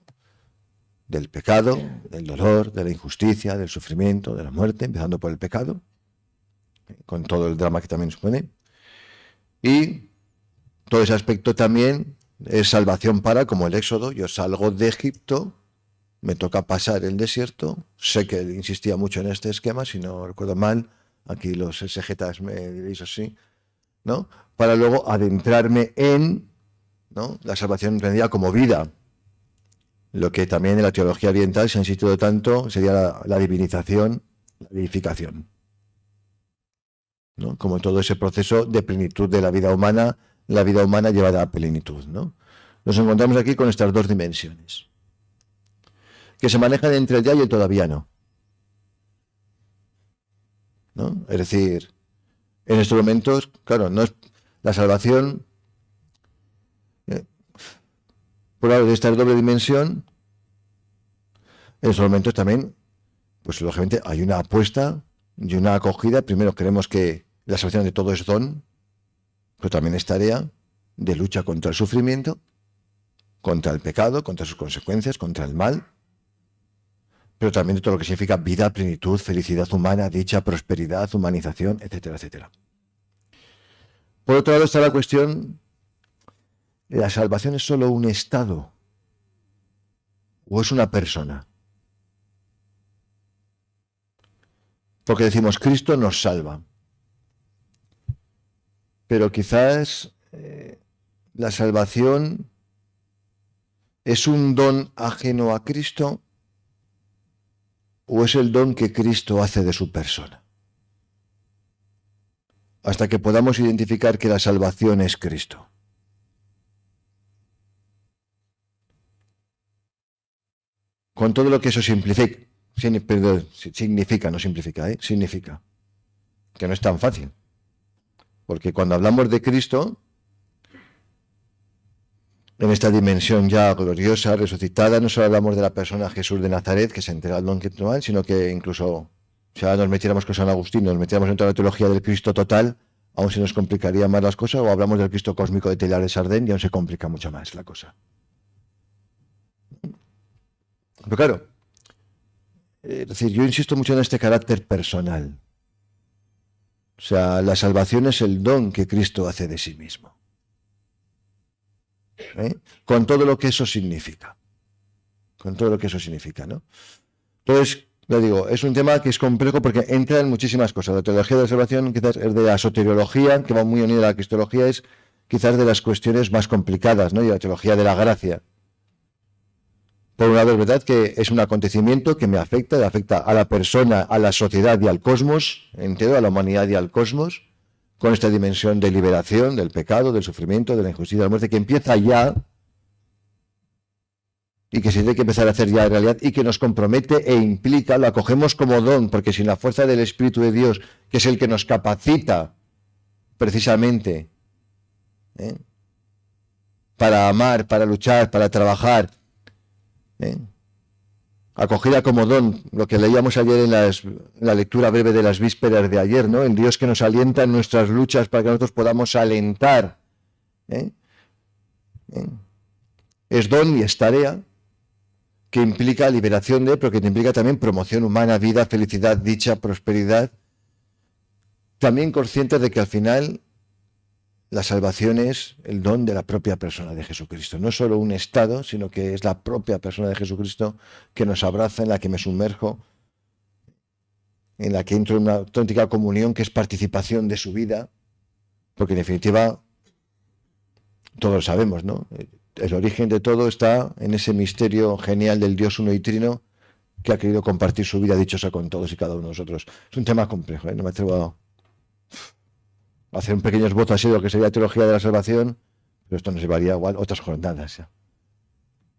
del pecado, del dolor, de la injusticia, del sufrimiento, de la muerte, empezando por el pecado, con todo el drama que también supone. Y todo ese aspecto también es salvación para, como el Éxodo, yo salgo de Egipto, me toca pasar el desierto. Sé que insistía mucho en este esquema, si no recuerdo mal, aquí los exegetas me diréis así, ¿no?, para luego adentrarme en, ¿no?, la salvación entendida como vida. Lo que también en la teología oriental se ha insistido tanto sería la divinización, la deificación, ¿no?, como todo ese proceso de plenitud de la vida humana llevada a plenitud, ¿no? Nos encontramos aquí con estas dos dimensiones, que se manejan entre el ya y el todavía no, ¿no? Es decir, en estos momentos, claro, no es la salvación, por lado de esta doble dimensión, en estos momentos también, pues lógicamente hay una apuesta y una acogida. Primero creemos que la salvación de todo es don, pero también es tarea de lucha contra el sufrimiento, contra el pecado, contra sus consecuencias, contra el mal, pero también de todo lo que significa vida, plenitud, felicidad humana, dicha, prosperidad, humanización, etcétera, etcétera. Por otro lado está la cuestión, ¿la salvación es solo un estado o es una persona? Porque decimos, Cristo nos salva, pero quizás la salvación es un don ajeno a Cristo, ¿o es el don que Cristo hace de su persona? Hasta que podamos identificar que la salvación es Cristo. Con todo lo que eso significa, significa que no es tan fácil. Porque cuando hablamos de Cristo, en esta dimensión ya gloriosa, resucitada, no solo hablamos de la persona Jesús de Nazaret, que se entrega al don espiritual, sino que incluso, si ahora nos metiéramos con San Agustín, nos metiéramos en toda la teología del Cristo total, aún se nos complicaría más las cosas, o hablamos del Cristo cósmico de Teilhard de Chardin y aún se complica mucho más la cosa. Pero claro, es decir, yo insisto mucho en este carácter personal. O sea, la salvación es el don que Cristo hace de sí mismo, con todo lo que eso significa. Con todo lo que eso significa, ¿no? Entonces, le digo, es un tema que es complejo porque entra en muchísimas cosas. La teología de la salvación quizás es de la soteriología, que va muy unida a la cristología, es quizás de las cuestiones más complicadas, ¿no? Y la teología de la gracia. Por un lado, es verdad que es un acontecimiento que me afecta, le afecta a la persona, a la sociedad y al cosmos entero, a la humanidad y al cosmos, con esta dimensión de liberación del pecado, del sufrimiento, de la injusticia, de la muerte, que empieza ya y que se tiene que empezar a hacer ya en realidad y que nos compromete e implica, lo acogemos como don, porque sin la fuerza del Espíritu de Dios, que es el que nos capacita precisamente para amar, para luchar, para trabajar, acogida como don, lo que leíamos ayer en la lectura breve de las vísperas de ayer, ¿no? El Dios que nos alienta en nuestras luchas para que nosotros podamos alentar. Es don y es tarea que implica liberación pero que implica también promoción humana, vida, felicidad, dicha, prosperidad. También conscientes de que al final la salvación es el don de la propia persona de Jesucristo. No es solo un estado, sino que es la propia persona de Jesucristo que nos abraza, en la que me sumerjo, en la que entro en una auténtica comunión que es participación de su vida, porque en definitiva, todos lo sabemos, ¿no? El origen de todo está en ese misterio genial del Dios uno y trino que ha querido compartir su vida dichosa con todos y cada uno de nosotros. Es un tema complejo, no me atrevo a hacer un pequeño esbozo así de lo que sería la teología de la salvación, pero esto nos llevaría igual otras jornadas ya.